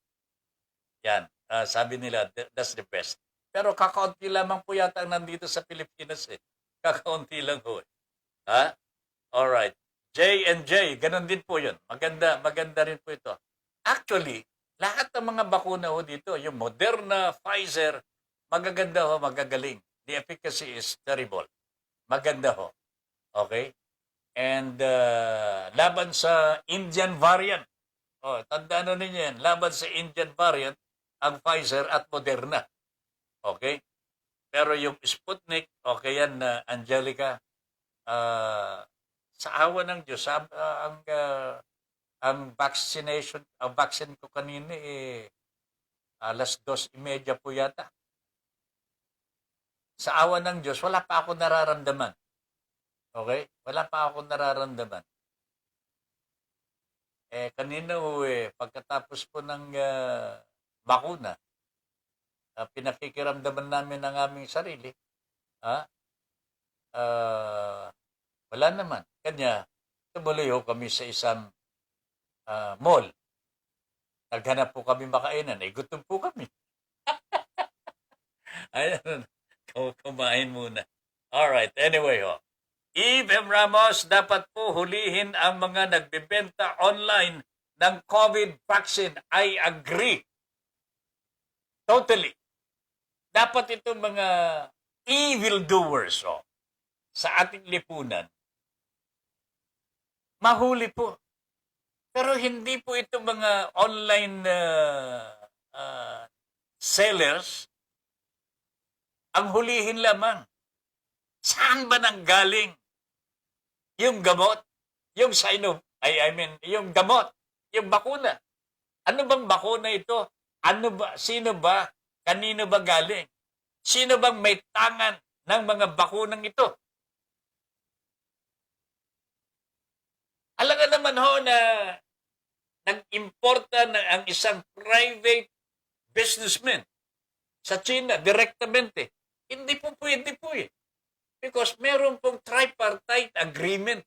Yan. Sabi nila, that's the best. Pero kakaunti lamang po yata ang nandito sa Pilipinas eh. Kakaunti lang ho eh. Ha? Alright. J&J, ganun din po yun. Maganda rin po ito. Actually, lahat ng mga bakuna ho dito, yung Moderna, Pfizer, magaganda ho, magagaling. The efficacy is terrible. Maganda ho. Okay? And laban sa Indian variant. Tandaan na ninyo yan. Laban sa Indian variant, ang Pfizer at Moderna. Okay? Pero yung Sputnik, okay yan, Angelica, sa awa ng Diyos, ang vaccination, ang vaccine ko kanina alas 2:30 po yata. Sa awa ng Diyos, wala pa ako nararamdaman. Okay? Wala pa ako nararamdaman. Kanina pagkatapos po ng bakuna, pinakikiramdaman namin ang aming sarili. Wala naman. Kanya, tumuloy ho kami sa isang mall. Naghanap po kami makainan. Gutom po kami. Ayun, kumain muna. Alright, anyway ho. Eve M. Ramos, dapat po hulihin ang mga nagbebenta online ng COVID vaccine. I agree. Totally. Dapat itong mga evildoers sa ating lipunan, mahuli po. Pero hindi po itong mga online sellers ang hulihin lamang. Saan ba nanggaling yung gamot? Yung yung gamot, yung bakuna. Ano bang bakuna ito? Sino ba? Kanino ba galing? Sino bang may tangan ng mga bakunang ito? Alam nga naman ho na nag-importa na ang isang private businessman sa China direktamente. Hindi po pwede po eh. Because meron pong tripartite agreement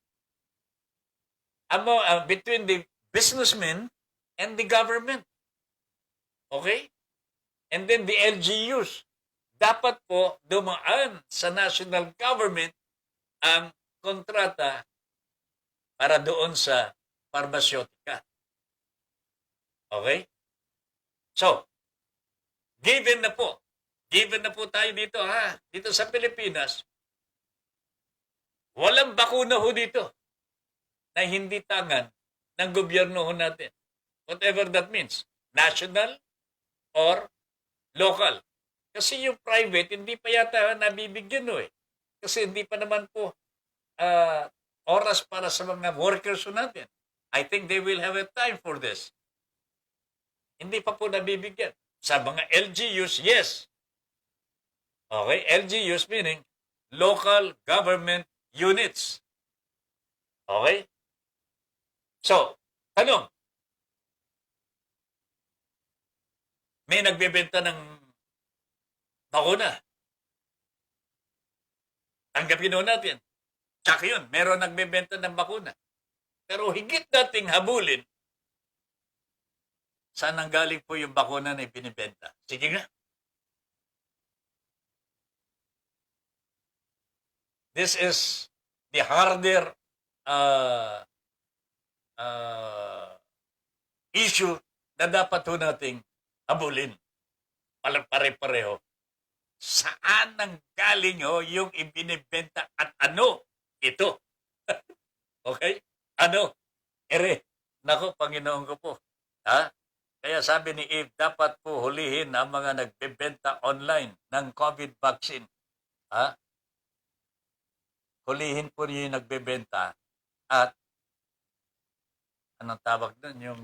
between the businessmen and the government. Okay? And then the LGUs. Dapat po dumaan sa national government ang kontrata para doon sa pharmaceutica. Okay? So, given na po tayo dito dito sa Pilipinas, walang bakuna ho dito na hindi tangan ng gobyerno ho natin. Whatever that means. National or local. Kasi yung private, hindi pa yata nabibigyan Kasi hindi pa naman po oras para sa mga workers natin. I think they will have a time for this. Hindi pa po nabibigyan. Sa mga LGUs, yes. Okay, LGUs meaning local government units. Okay? So, tanong. May nagbebenta ng bakuna. Tanggapin natin. Tsaka yun, meron nagbebenta ng bakuna. Pero higit nating habulin, saan nanggaling po yung bakuna na ibinibenta? Sige nga. This is the harder issue na dapat po nating habulin. Pare-pareho. Saan nanggaling yung ibinibenta at ano ito? Okay? Ano? Nako, Panginoon ko po. Kaya sabi ni Eve, dapat po hulihin ang mga nagbebenta online ng COVID vaccine. Hulihin po niyo yung nagbebenta at anong tawag doon? Yung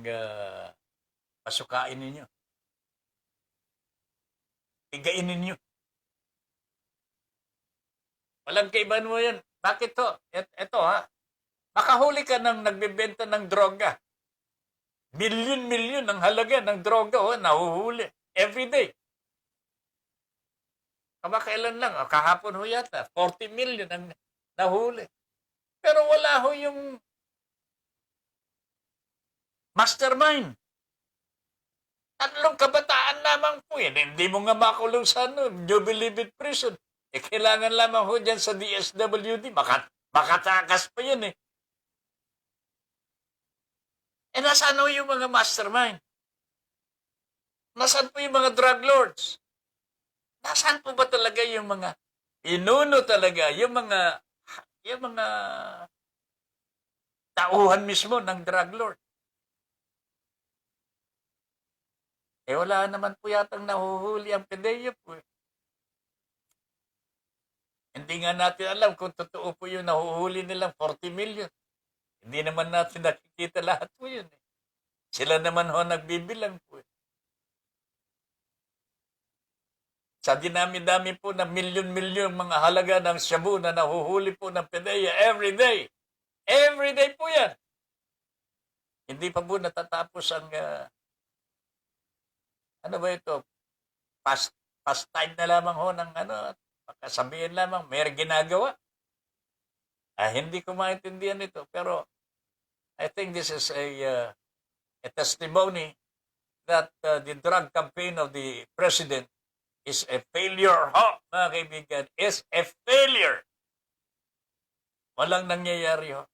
pasukain ninyo. Higain ninyo. Walang kaibahan mo yan. Bakit to? Ito makahuli ka ng nagbebenta ng droga. Milyon-milyon ang halaga ng droga nahuhuli. Every day. Kamakailan lang, kahapon ho yata, 40 million ang nahuli. Pero wala ho yung mastermind. Tatlong kabataan lamang po yan. Hindi mo nga makulong sa Jubilee Prison. Kailangan lamang ho dyan sa DSWD. Makatakas pa yun eh. Nasaan ho yung mga mastermind? Nasaan po yung mga drug lords? Nasaan po ba talaga yung mga inuno talaga, yung mga tauhan mismo ng drug lord? Wala naman po yatang nahuhuli ang PDEA po. Hindi nga natin alam kung totoo po yung nahuhuli nilang 40 million. Hindi naman natin nakikita lahat po yun. Sila naman ho nagbibilang po. Sa dinami-dami po na milyon-milyon mga halaga ng shabu na nahuhuli po ng PDEA every day. Every day po yan. Hindi pa po natatapos ang ano ba ito? Pastime na lamang ho ng pagkasabihin lamang, may ginagawa. Hindi ko maintindihan ito. Pero I think this is a testimony that the drug campaign of the president is a failure. Mga kaibigan, is a failure. Walang nangyayari ho.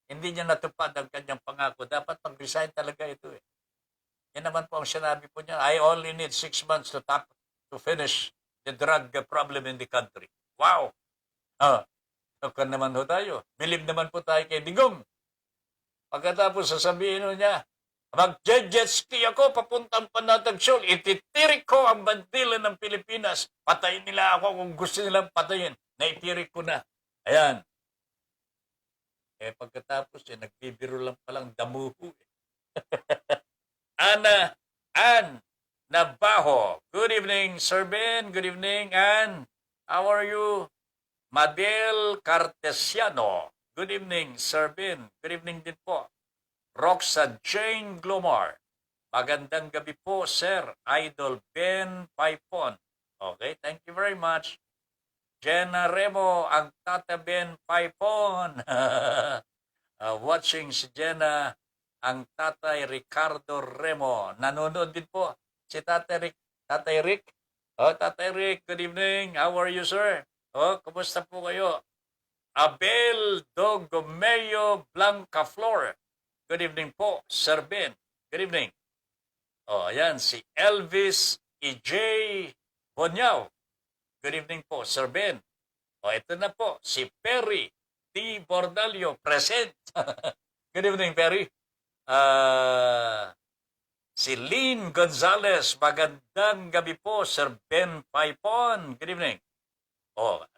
Hindi niya natupad ang kanyang pangako. Dapat mag-resign talaga ito eh. Yan naman po ang sinabi po niya, I only need 6 months to finish the drug problem in the country. Wow! Kan naman ho tayo. Bilib naman po tayo kay Digong. Pagkatapos sasabihin niya, mag-jet ski ako papuntang Panatag Shoal, ititirik ko ang bandila ng Pilipinas. Patayin nila ako kung gusto nilang patayin. Naitirik ko na. Ayan. Pagkatapos, nagbibiro lang palang damuho. Ann Nabajo. Good evening, Sir Ben. Good evening, Ann. How are you? Madel Cartesiano. Good evening, Sir Ben. Good evening din po. Roxa Jane Glomar. Magandang gabi po, Sir. Idol Ben Paipon. Okay, thank you very much. Jenna Remo, ang Tata Ben Paipon. Watching si Jenna, ang Tatay Ricardo Remo. Nanonood din po si Tatay Rick. Tatay Rick, good evening. How are you, sir? Kumusta po kayo? Abel Dogomeo Blancaflor. Good evening po, Sir Ben. Good evening. Ayan, si Elvis E.J. Bonyao. Good evening po, Sir Ben. Ito na po, si Perry T. Bordalio, present. Good evening, Perry. Si Lynn Gonzalez, magandang gabi po, Sir Ben Paipon. Good evening.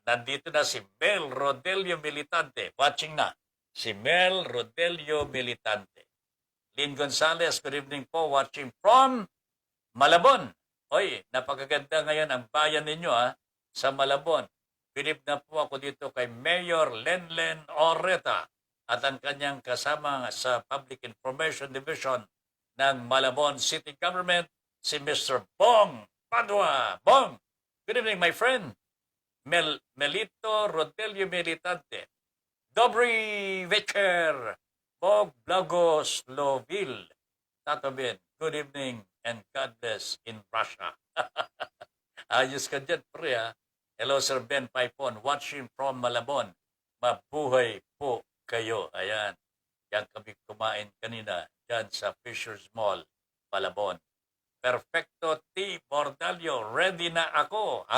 Nandito na si Mel Rodelio Militante. Watching na. Si Mel Rodelio Militante. Lynn Gonzalez, good evening po. Watching from Malabon. Napakaganda ngayon ang bayan ninyo sa Malabon. Bilib na po ako dito kay Mayor Lenlen Oreta at ang kanyang kasama sa Public Information Division ng Malabon City Government, si Mr. Bong Padua. Bong, good evening, my friend. Melito Rodelio Militante. Dobry večer, Bog Blagoslovil. Tato Ben, good evening and God bless in Russia. Ayos ka dyan, pre. Hello, Sir Ben Paipon, watching from Malabon. Mabuhay po kayo. Ayan. Yan kami kumain kanina dyan sa Fisher's Mall, Malabon. Perfecto T. Bordalio, ready na ako.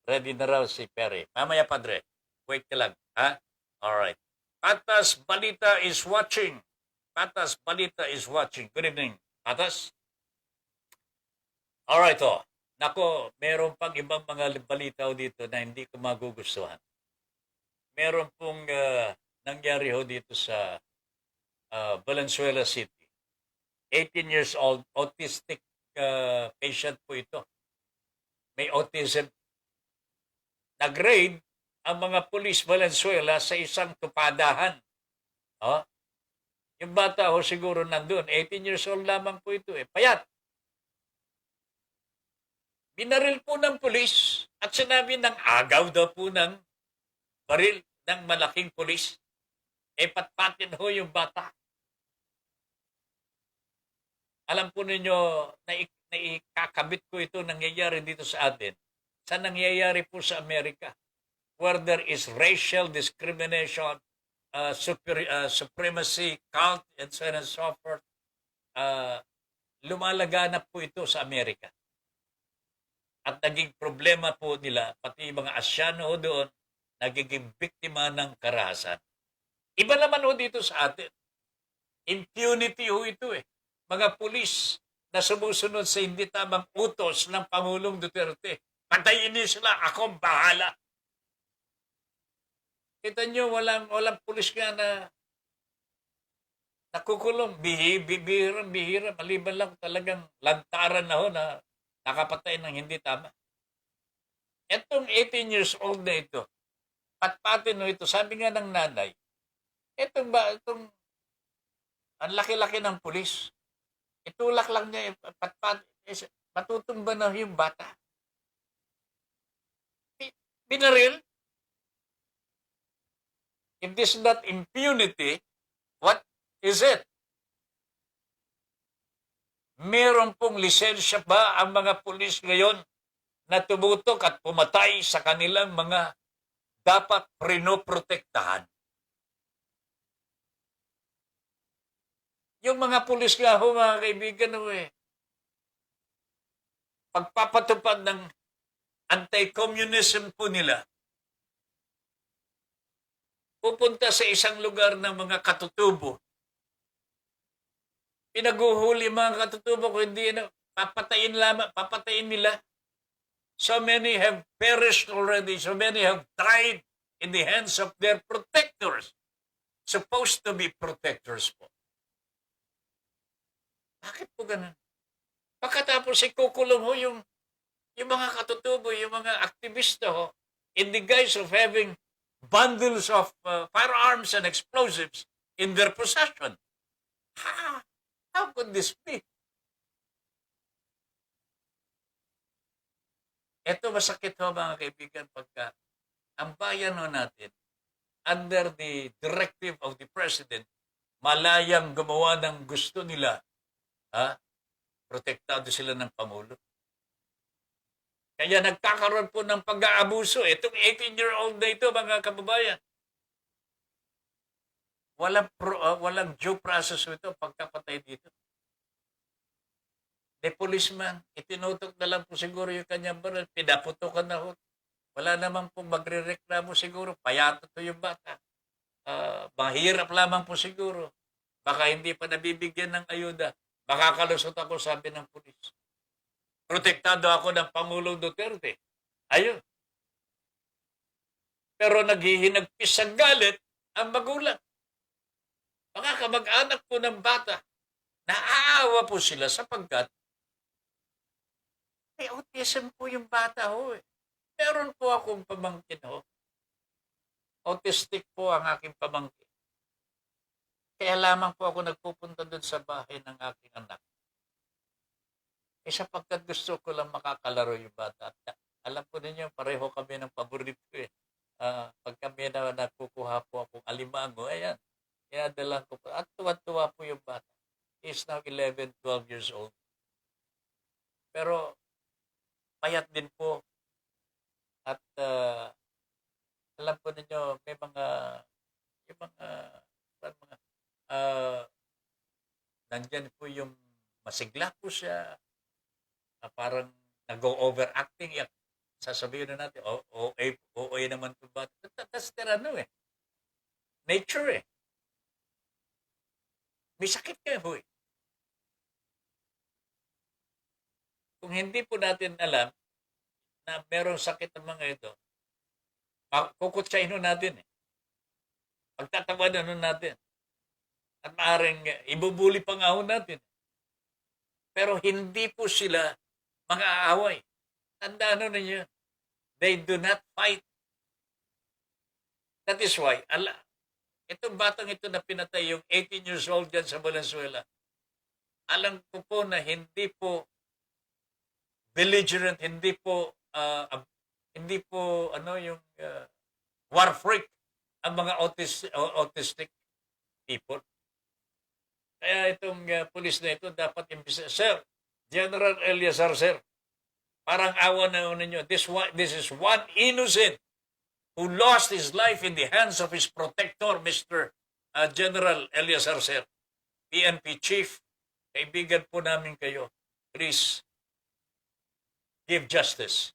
Ready na raw si Perry. Mamaya, Padre. Wait ka lang. Alright. Patas Balita is watching. Patas Balita is watching. Good evening, Patas. Alright, Nako, meron pang ibang mga balita dito na hindi ko magugustuhan. Meron pong nangyari dito sa Valenzuela City. 18 years old, autistic patient po ito. May autism. Nag-raid ang mga pulis Valenzuela sa isang tupadahan. Yung bata siguro nandun. 18 years old lamang po ito. Payat. Binaril po ng pulis at sinabi ng agaw daw po ng baril ng malaking pulis. Patpatin ho yung bata. Alam po ninyo, naikakabit ko ito nangyayari dito sa atin. Sa nangyayari po sa Amerika, where there is racial discrimination, supremacy, cult, and so on and so forth, lumalaganap po ito sa Amerika. At naging problema po nila, pati yung mga Asyano ho doon, nagiging biktima ng karahasan. Iba naman ho dito sa atin. Impunity ho ito eh. Mga pulis na sumusunod sa hindi tamang utos ng Pangulong Duterte. Patayin niyo sila, akong bahala. Kita nyo, walang pulis nga na nakukulong. Bihira. Maliban lang talagang lantaran na ho na nakapatay ng hindi tama. Etong 18 years old na ito, patpatin ho ito, sabi nga ng nanay, itong ang laki-laki ng pulis, itulak lang niya, matutumba na yung bata. Binaril? If this is not impunity, what is it? Meron pong lisensya ba ang mga pulis ngayon na tumutok at pumatay sa kanilang mga dapat prinoprotektahan? Yung mga pulis nga ho, mga kaibigan ho pagpapatupad ng anti-communism po nila, pupunta sa isang lugar ng mga katutubo. Pinaguhuli mga katutubo kung hindi papatayin nila. So many have perished already. So many have died in the hands of their protectors. Supposed to be protectors po. Bakit po ganun? Pagkatapos ikukulong ho yung mga katutubo, yung mga aktivista ho, in the guise of having bundles of firearms and explosives in their possession. How could this be? Ito masakit ho mga kaibigan pagka ang bayan ho natin, under the directive of the President, malayang gumawa ng gusto nila, protektado sila ng Pangulo. Kaya nagkakaroon po ng pag-aabuso. Itong 18-year-old na ito, mga kababayan. Walang due process ito pagkapatay dito. The policeman, itinutok na lang po siguro yung kanyang baril, pinaputokan na ho. Wala naman po magre-reklamo siguro, payato to yung bata. Mahirap lamang po siguro. Baka hindi pa nabibigyan ng ayuda. Baka kalusot ako, sabi ng pulis. Protektado ako ng Pangulong Duterte. Ayun. Pero naghihinagpis sa galit ang magulang. Mga kamag-anak po ng bata, naaawa po sila sapagkat may autism po yung bata ho eh. Meron po akong pamangkin ho. Autistic po ang aking pamangkin. Kaya lamang po ako nagpupunta doon sa bahay ng aking anak. Sapagkat gusto ko lang makakalaro yung bata. Alam po ninyo, pareho kami ng paborito eh. Pag kami na nagkukuha po akong alimango, ayan, inadala ko po. At tuwa-tuwa po yung bata. He is now 11, 12 years old. Pero, payat din po. At, alam po ninyo, may nandyan po yung masigla po siya, parang nag-overacting, sasabihin na natin, OA naman po ba? That's their nature eh. May sakit kayo ho eh. Kung hindi po natin alam na merong sakit ng mga ito, kukutsahin natin eh. Pagtatawanan natin. At maaaring ibubuli pa nga natin. Pero hindi po sila mga aaway. Tandaan ninyo, they do not fight. That is why, itong batang ito na pinatay, yung 18 years old dyan sa Valenzuela, alam ko po na hindi po belligerent, hindi po ano yung war freak ang mga autistic people. Kaya itong pulis na ito dapat imbisa. Sir, General Eliazar, sir, parang awa na ninyo. This is one innocent who lost his life in the hands of his protector, Mr. General Eliazar, sir. PNP Chief, kaibigan po namin kayo. Please, give justice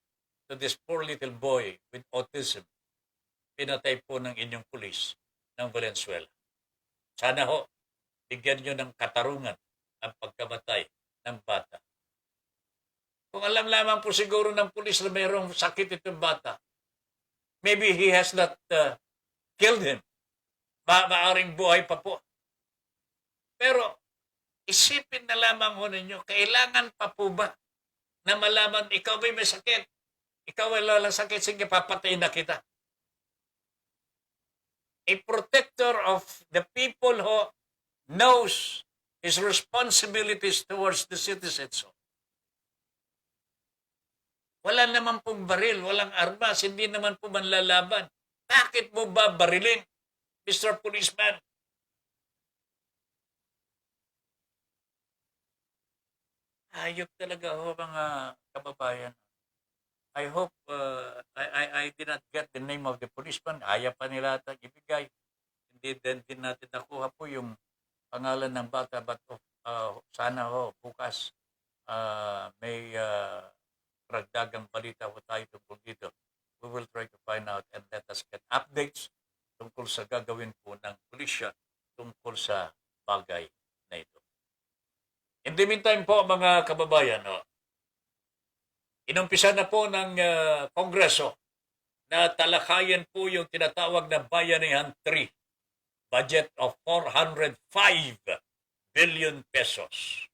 to this poor little boy with autism. Pinatay po ng inyong pulis ng Valenzuela. Sana ho, bigyan nyo ng katarungan ang pagkamatay ng bata. Kung alam lamang po siguro ng pulis na mayroong sakit itong bata, maybe he has not killed him. Maaring buhay pa po. Pero isipin na lamang ho ninyo, kailangan pa po ba na malaman, ikaw may sakit, ikaw ay lalang sakit, sige papatayin na kita. A protector of the people who knows his responsibilities towards the citizens. Wala naman pong baril, walang armas, hindi naman po manlalaban. Bakit mo ba barilin, Mr. Policeman? Hayop talaga ho mga kababayan. I hope I did not get the name of the policeman. Ayaw pa nila ata ibigay. Hindi din natin nakuha po yung pangalan ng bata. But sana ho bukas may ragdagang balita po tayo tungkol dito. We will try to find out and let us get updates tungkol sa gagawin po ng pulisya tungkol sa bagay na ito. In the meantime po mga kababayan, inumpisa na po ng Kongreso na talakayan po yung tinatawag na Bayanihan 3, budget of 405 billion pesos.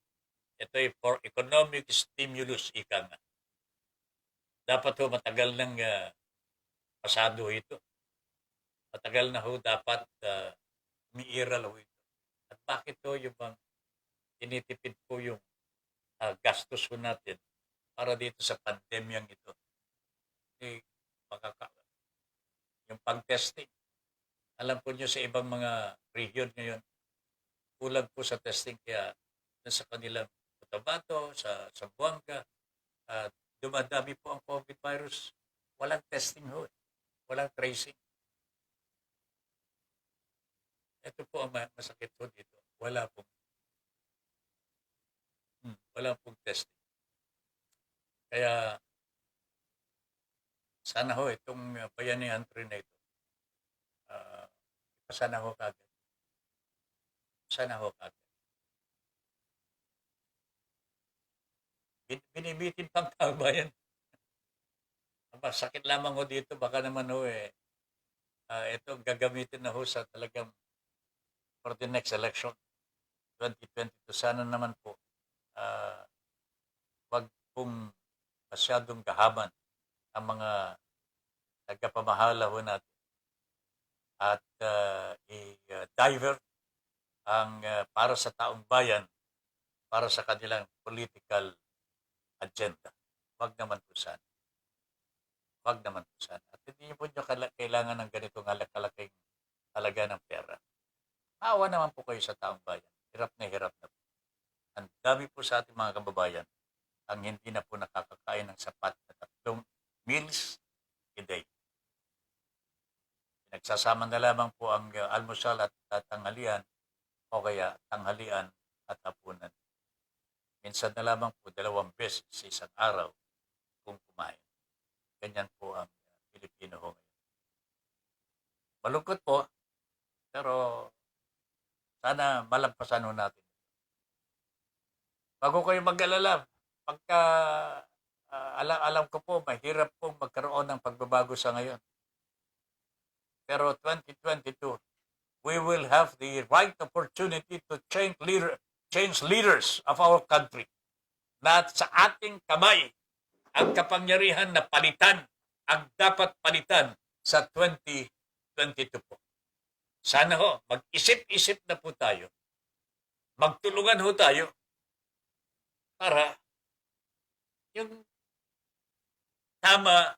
Ito ay for economic stimulus, ika nga. Dapat ho matagal nang pasado ito. Matagal na ho dapat umiiral ho ito. At bakit ho yung bang tinitipid po yung gastos po natin para dito sa pandemyang ito. Yung pag-testing. Alam po nyo sa ibang mga region ngayon, kulang po sa testing kaya sa kanilang Cotabato, sa Zamboanga, dumadami po ang COVID virus. Walang testing ho. Walang tracing. Ito po ang masakit po dito. Wala pong testing. Kaya sana ho itong Bayanihan 3 na ito sana ho kagad. Binibitin pang tao bayan. Sakit lamang ho dito, baka naman ho ito gagamitin na ho sa talagang for the next election 2022. Sana naman po wag pong masyadong gahaman ang mga nagkapamahala ho natin at i-divert ang para sa taong bayan, para sa kanilang political agenda. Wag naman po sana. At hindi po nyo kailangan ng ganitong kalaking halaga ng pera. Maawa naman po kayo sa taong bayan. Hirap na po. Ang dami po sa ating mga kababayan ang hindi na po nakakakain ng sapat na 3 meals a day. Nagsasama na lamang po ang almusal at tanghalian o kaya tanghalian at hapunan. Minsan na lamang po 2 beses sa isang araw kung kumain. Ganyan po ang Pilipino ho ngayon. Malungkot po, pero sana malampasan ho natin. Bago kayo mag-alala, pagka alam ko po, mahirap pong magkaroon ng pagbabago sa ngayon. Pero 2022, we will have the right opportunity to change leaders of our country. Na sa ating kamay, ang kapangyarihan na palitan, ang dapat palitan sa 2022 po. Sana ho, mag-isip-isip na po tayo. Magtulungan ho tayo para yung tama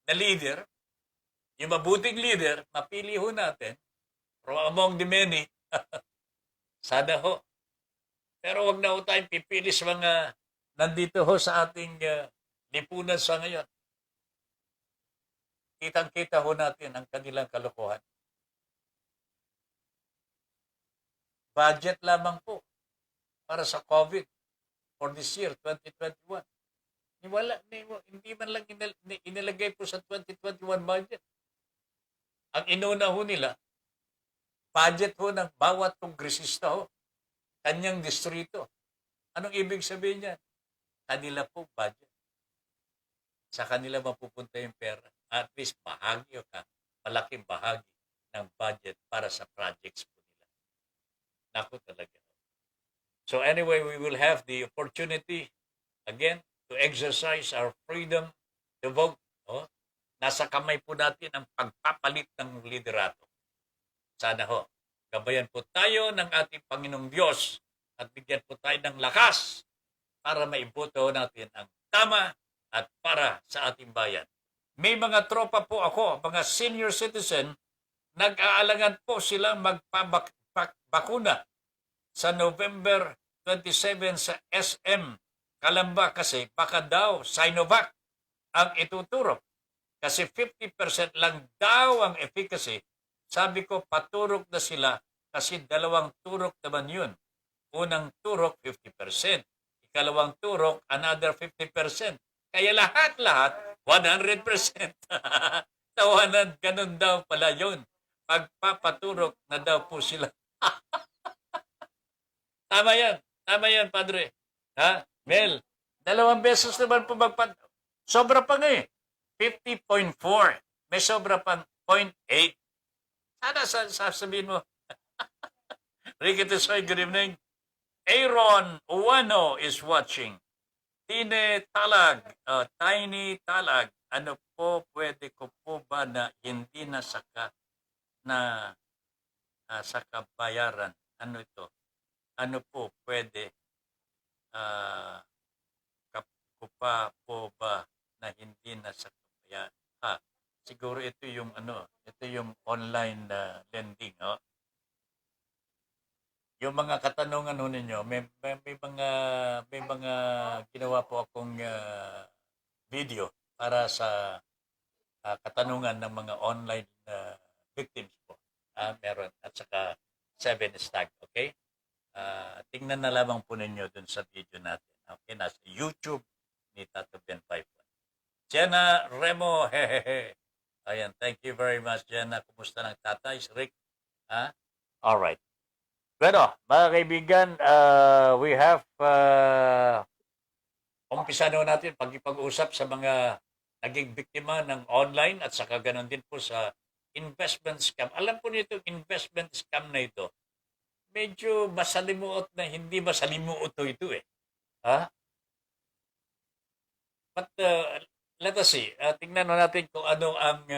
na leader, yung mabuting leader, mapili ho natin from among the many. Sana ho. Pero wag na ho tayong pipili sa mga nandito ho sa ating lipunan sa ngayon. Kitang-kita ho natin ang kanilang kalokohan. Budget lamang po para sa COVID for this year, 2021. Hindi man lang inilagay po sa 2021 budget. Ang inuna ho nila, budget ho ng bawat kongresista ho, kanyang distrito. Anong ibig sabihin niyan? Kanila po budget. Sa kanila mapupunta yung pera. At least bahagi o malaking bahagi ng budget para sa projects po nila. Naku talaga. So anyway, we will have the opportunity again to exercise our freedom to vote. Oh, nasa kamay po natin ang pagpapalit ng liderato. Sana ho, gabayan po tayo ng ating Panginoong Diyos at bigyan po tayo ng lakas para maiboto natin ang tama at para sa ating bayan. May mga tropa po ako, mga senior citizen, nag-aalangan po silang magpabakuna sa November 27 sa SM Calamba kasi baka daw Sinovac ang ituturo. Kasi 50% lang daw ang efficacy. Sabi ko, paturok na sila kasi dalawang turok naman yun. Unang turok, 50%. Ikalawang turok, another 50%. Kaya lahat-lahat, 100%. Tawanan, ganun daw pala yun. Pagpapaturok na daw po sila. Tama yan, Padre. Ha? Mel, 2 beses naman po sobra pa nga eh. 50.4. May sobra pang 0.8. Sana sasabihin mo. Ricky Tisoy, good evening. Aaron Uwano is watching. Tiny Talag, ano po pwede ko po ba na hindi na saka bayaran? Ano ito? Ano po pwede ko pa po ba na hindi na saka bayaran? Siguro ito yung online lending, oh. Yung mga katanungan ho ninyo, may mga ginawa po akong video para sa katanungan ng mga online victims po. Meron. At saka 7 stag, okay? Tingnan na lamang po ninyo dun sa video natin. Okay, nasa YouTube ni Tato Ben 51. Jenna Remo, hehehe. Ayan, thank you very much, Jenna. Kumusta ng tatay? Rick? Alright. Bueno, mga kaibigan, we have umpisa na natin pag-usap sa mga naging biktima ng online at saka ganon din po sa investment scam. Alam po nito, investment scam na ito, medyo masalimuot na hindi masalimuot ito eh. But let us see. Tingnan natin kung ano ang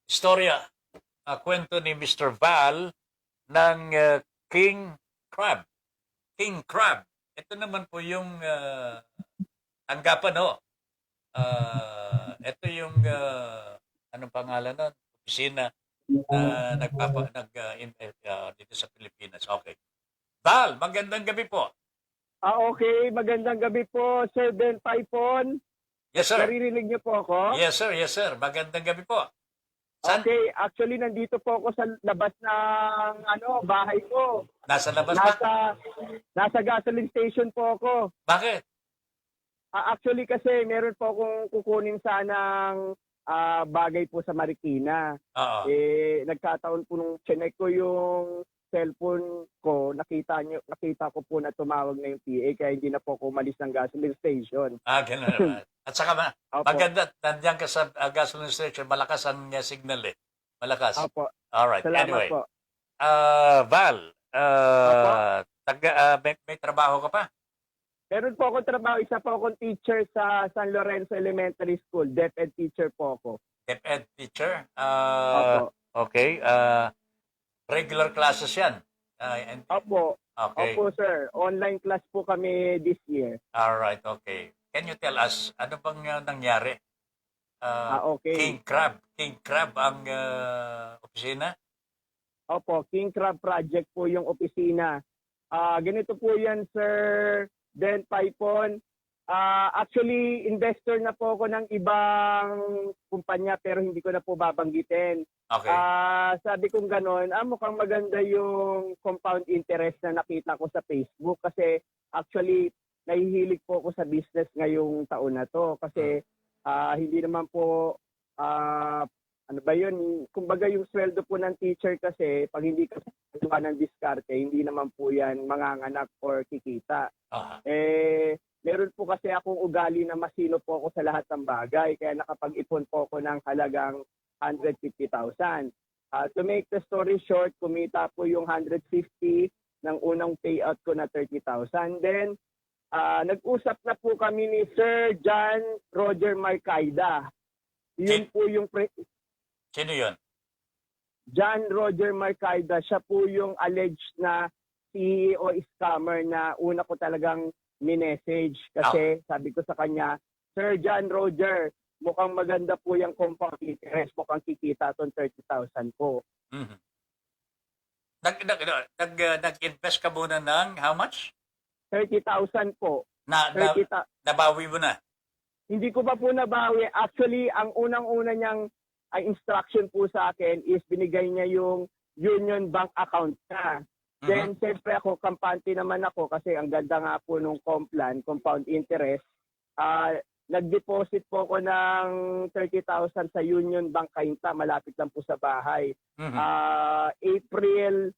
istorya, kwento ni Mr. Val ng King Crab. King Crab. Ito naman po yung tanggapan ho. Ito yung anong pangalan nun? Opisina na dito sa Pilipinas. Okay. Val, magandang gabi po. Okay. Magandang gabi po, Sir Ben Paipon. Yes, sir. Naririnig niyo po ako? Yes, sir. Yes, sir. Magandang gabi po. Okay, actually nandito po ako sa labas ng bahay ko. Nasa labas ba? Nasa gasoline station po ako. Bakit? Actually kasi meron po akong kukunin sanang bagay po sa Marikina. Oo. Nagkataon po nung chinek ko yung cellphone ko, nakita ko po na tumawag na yung PA kaya hindi na po ako umalis ng gasoline station. Gano'n naman. At saka Opo. maganda, nandiyan ka sa gasoline station, malakas ang signal eh. Malakas. Opo. Alright, Salamat anyway. po. Val, Opo. may trabaho ka pa? Meron po akong trabaho, isa po akong teacher sa San Lorenzo Elementary School. DepEd teacher po ako. DepEd teacher? Opo. Okay. Regular classes yan? Opo. Okay. Opo, sir. Online class po kami this year. Alright, okay. can you tell us, ano bang nangyari? Okay. King Crab ang opisina? Opo, King Crab Project po yung opisina. Ganito po yan, Sir Ben Paipon. Actually, investor na po ako ng ibang kumpanya pero hindi ko na po babanggitin. Okay. Sabi kong gano'n, mukhang maganda yung compound interest na nakita ko sa Facebook kasi actually, nahihilig po ako sa business ngayong taon na to kasi hindi naman po ano ba yun, kumbaga yung sweldo po ng teacher kasi pag hindi ka gawa ng diskarte, hindi naman po yan manganganak or kikita. Aha. Meron po kasi akong ugali na masino po ako sa lahat ng bagay kaya nakapag-ipon po ako ng halagang 150,000. To make the story short, kumita po yung 150 ng unang payout ko na 30,000. Then, nag-usap na po kami ni Sir John Roger Marcaida. Yun po yung Sino yun? John Roger Marcaida, siya po yung alleged na CEO scammer na una ko talagang minessage kasi sabi ko sa kanya, Sir John Roger, mukhang maganda po yung compound interest, mukhang kikita itong 30,000 po. Mhm. Nag-invest ka muna ng how much? 30,000 po. Nabawi mo na? Hindi ko pa po nabawi. Actually, ang unang-una niyang instruction po sa akin is binigay niya yung Union Bank account niya. Then, siyempre ako, kampante naman ako kasi ang ganda nga po nung Complan, compound interest. Nag-deposit po ako ng 30,000 sa Union Bank Cainta, malapit lang po sa bahay. April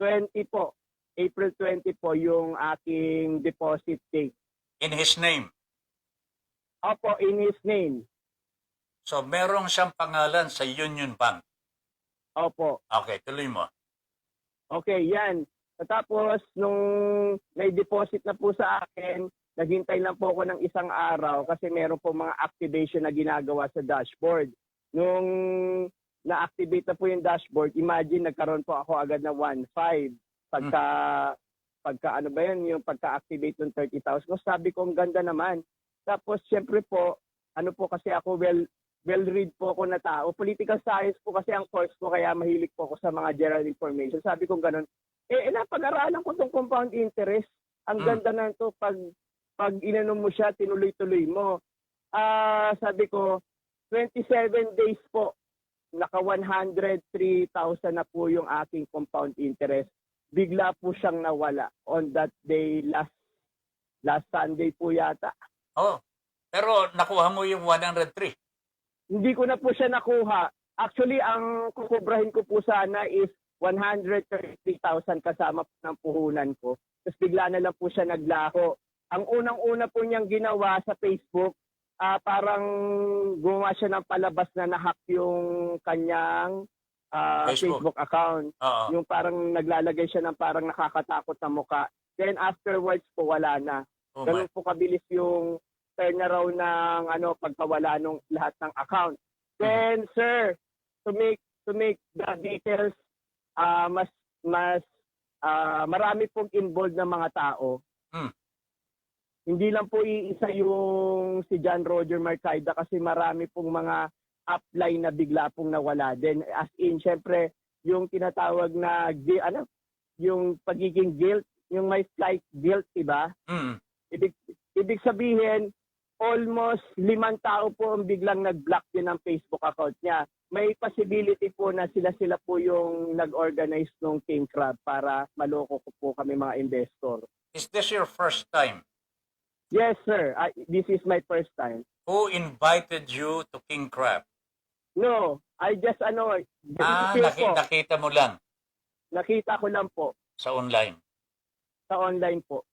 20 po. April 20 po yung aking deposit date. In his name? Opo, in his name. So, merong siyang pangalan sa Union Bank? Opo. Okay, tuloy mo. Okay, yan. Tapos, nung na-deposit na po sa akin, naghintay lang po ako ng isang araw kasi meron po mga activation na ginagawa sa dashboard. Nung na-activate na po yung dashboard, imagine nagkaroon po ako agad na 1.5. Pagka ano ba yun, yung pagka-activate ng 30,000. So, sabi ko, ang ganda naman. Tapos, syempre po, ano po kasi ako, well-read po ako na tao. Political science po kasi ang course ko, kaya mahilig po ako sa mga general information. Sabi ko ganun, napag-aralan ko itong compound interest. Ang ganda na ito pag inanom mo siya, tinuloy-tuloy mo. Sabi ko, 27 days po, naka 103,000 na po yung aking compound interest. Bigla po siyang nawala on that day, last Sunday po yata. Oh, pero nakuha mo yung 103. Hindi ko na po siya nakuha. Actually, ang kukubrahin ko po sana is 133,000 kasama po ng puhunan ko. Tapos bigla na lang po siya naglaho. Ang unang-una po niyang ginawa sa Facebook, parang gumawa siya ng palabas na nahack yung kanyang Facebook account. Yung parang naglalagay siya ng parang nakakatakot na muka. Then afterwards po wala na. Ganun po kabilis yung turnaround ng pagkawala ng lahat ng account. Then sir, to make the details mas marami pong involved na mga tao. Hindi lang po iisa yung si John Roger Marcaida kasi marami pong mga upline na bigla pong nawala. Then as in syempre yung tinatawag na yung pagiging guilt, yung may slight guilt, diba? Ibig sabihin, almost 5 tao po ang biglang nag-block din ng Facebook account niya. May possibility po na sila po yung nag-organize ng King Crab para maloko ko po kami mga investor. Is this your first time? Yes, sir. This is my first time. Who invited you to King Crab? No, I just Nakita mo lang? Nakita ko lang po. Sa online? Sa online po.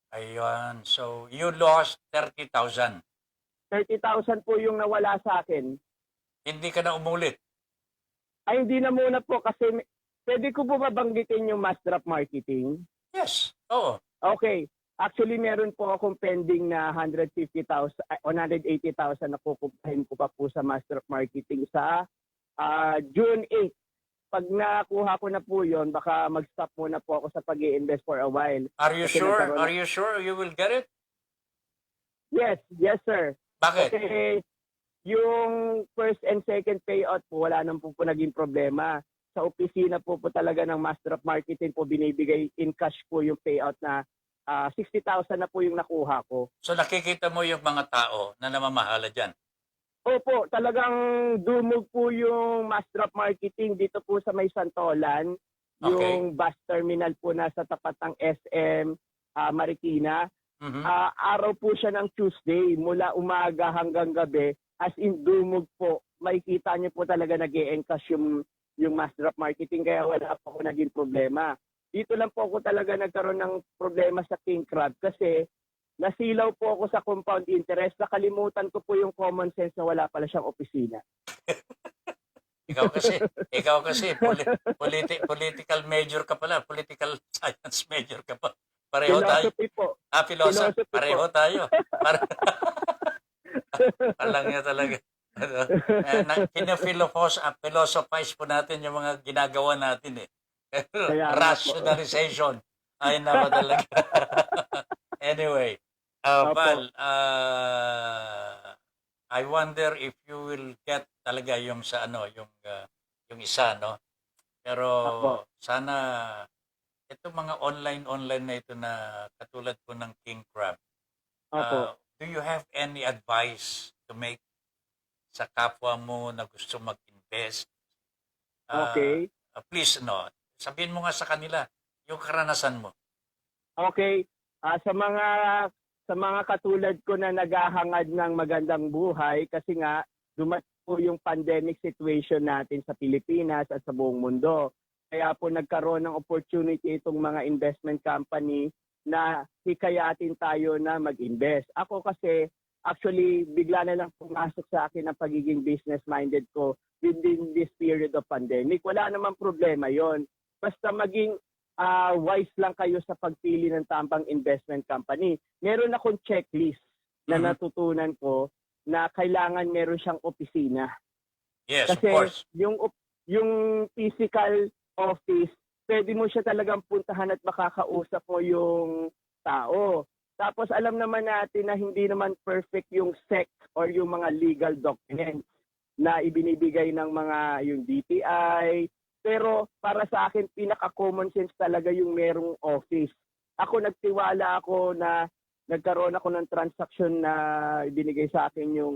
Ayun. So, you lost 30,000. 30,000 po yung nawala sa akin. Hindi ka na umulit? Ay, hindi na muna po kasi pwede ko po mabanggitin yung Master of Marketing? Yes. Oo. Okay. Actually, meron po akong pending na 180,000 na kukumpahin ko pa po sa Master of Marketing sa June 8. Pag nakuha ko na po yun, baka mag-stop muna po ako sa pag-i-invest for a while. Are you sure? Are you sure you will get it? Yes, sir. Bakit? Kasi yung first and second payout po, wala naman po naging problema. Sa opisina po talaga ng Master of Marketing po, binibigay in cash po yung payout na 60,000 na po yung nakuha ko. So nakikita mo yung mga tao na namamahala dyan. Opo, talagang dumog po yung Master of Marketing dito po sa May Santolan. Okay. Yung bus terminal po nasa tapat ng SM Marikina. Mhm. Araw po siya ng Tuesday, mula umaga hanggang gabi. As in, dumog po. Makikita niyo po talaga nag-e-encash yung Master of Marketing, kaya wala po ako naging problema. Dito lang po ako talaga nagkaroon ng problema sa King Crab kasi nasilaw po ako sa compound interest. Nakalimutan ko po yung common sense na wala pala siyang opisina. Ikaw kasi political major ka pala, political science major ka pa. Pareho tayo. Philosophy po. Philosophy. Philosophy Pareho po. tayo. Palang niya talaga. Philosophize po natin yung mga ginagawa natin eh. Kaya nga po. Rationalization. Ay naman talaga. Anyway, Opo. Val, I wonder if you will get talaga yung sa yung isa, no? Pero Opo. sana itong mga online na ito na katulad po ng King Crab. Opo. Do you have any advice to make sa kapwa mo na gusto mag-invest? Okay. Please, sabihin mo nga sa kanila yung karanasan mo. Okay. Sa mga katulad ko na naghahangad ng magandang buhay kasi nga dumating po yung pandemic situation natin sa Pilipinas at sa buong mundo. Kaya po nagkaroon ng opportunity itong mga investment company na hikayatin tayo na mag-invest. Ako kasi actually bigla na lang pumasok sa akin ang pagiging business-minded ko within this period of pandemic. Wala namang problema yon. Basta maging wise lang kayo sa pagpili ng tamang investment company. Meron akong checklist na natutunan ko na kailangan meron siyang opisina. Yes, Kasi of course. yung physical office, pwede mo siya talagang puntahan at makakausap mo yung tao. Tapos alam naman natin na hindi naman perfect yung SEC or yung mga legal documents na ibinibigay ng mga yung DTI. Pero para sa akin, pinaka-common sense talaga yung merong office. Ako nagtiwala ako na nagkaroon ako ng transaction na ibinigay sa akin yung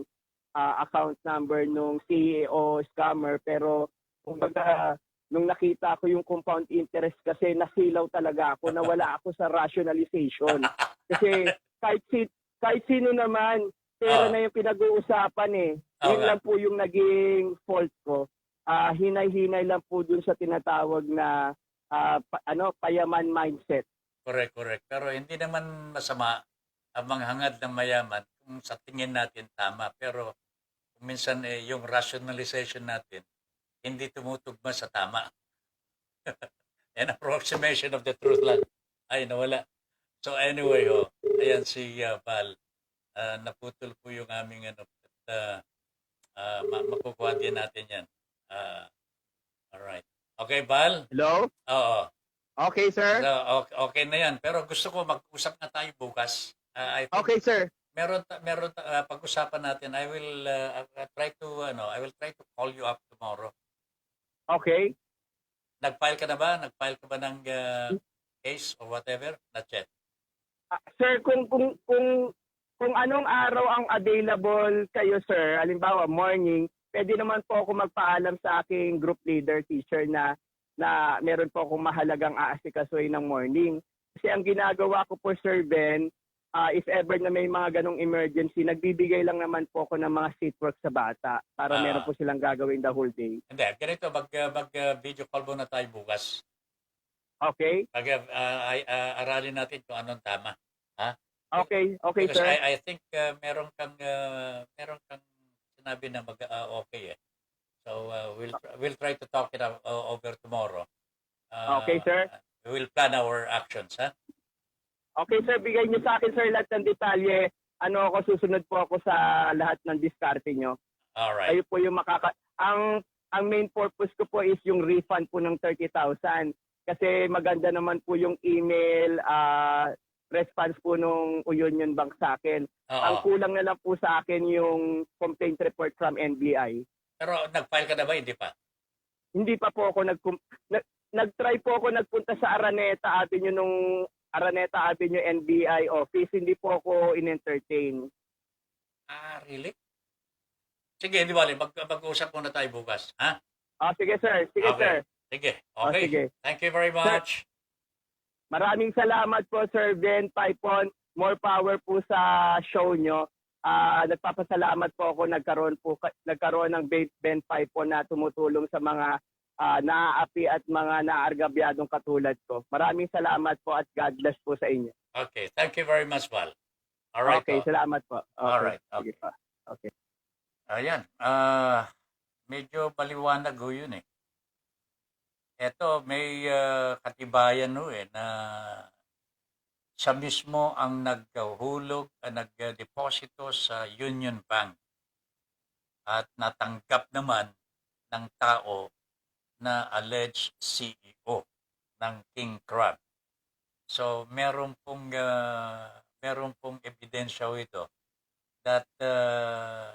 account number nung CEO scammer. Pero kumbaga, nung nakita ko yung compound interest kasi nasilaw talaga ako, nawala ako sa rationalization. Kasi kahit sino naman, pera na yung pinag-uusapan eh. Yun lang po yung naging fault ko. Hinay-hinay lang po dun sa tinatawag na payaman mindset. Correct. Pero hindi naman masama ang manghangad ng mayaman kung sa tingin natin tama. Pero kung minsan yung rationalization natin hindi tumutugma sa tama. An approximation of the truth lang. Ay, nawala. So anyway, ayan si Val. Naputol po yung aming makukuha din natin yan. Alright. Okay, Val? Hello? Oo. Okay, sir? So, okay na yan. Pero gusto ko mag-usap na tayo bukas. I think Okay, sir. meron pag-usapan natin. I will try to call you up tomorrow. Okay. Nag-file ka na ba? Nag-file ka ba ng case or whatever? Not yet. Sir, kung anong araw ang available kayo, sir, halimbawa morning, pwede naman po ako magpaalam sa aking group leader, teacher na meron po akong mahalagang aasikasuhin ng morning. Kasi ang ginagawa ko po, Sir Ben, if ever na may mga ganong emergency, nagbibigay lang naman po ako ng mga seat work sa bata para meron po silang gagawin the whole day. Hindi, ganito, mag-video call muna tayo bukas. Okay? Aralin natin kung anong tama. Ha? Okay, Because sir. I think meron kang sinabi na okay eh. So we'll try to talk it over tomorrow. Okay, sir. We will plan our actions, ha? Okay, sir. Bigay niyo sa akin, sir, lahat ng detalye. Susunod po ako sa lahat ng diskarte niyo. All right. Kayo po yung ang main purpose ko po is yung refund po ng 30,000. Kasi maganda naman po yung email response po nung Union Bank sa akin. Ang Oo. kulang na lang po sa akin yung complaint report from NBI. Pero nag-file ka na ba? Hindi pa. Hindi pa po ako nag-try po ako nagpunta sa Araneta Avenue NBI office. Hindi po ako in-entertain. Really? Sige, di bali. Mag-usap muna tayo bukas. Ha? Sige sir. Sige Okay. sir. Sige. Okay. Sige. Thank you very much. Maraming salamat po Sir Ben Paipon. More power po sa show nyo. Nagpapasalamat po ako nagkaroon ng Ben Paipon na tumutulong sa mga naaapi at mga naargabyadong katulad ko. Maraming salamat po at God bless po sa inyo. Okay. Thank you very much, Val. All right. Okay, po. salamat po. Okay. Alright, Sige okay. po. Okay. Ayan. Medyo baliwanag ho yun eh. Eto, may katibayan ho eh na siya mismo ang naghuhulog, nagdeposito sa Union Bank at natanggap naman ng tao na alleged CEO ng King Crab. So, meron pong ebidensya ho ito that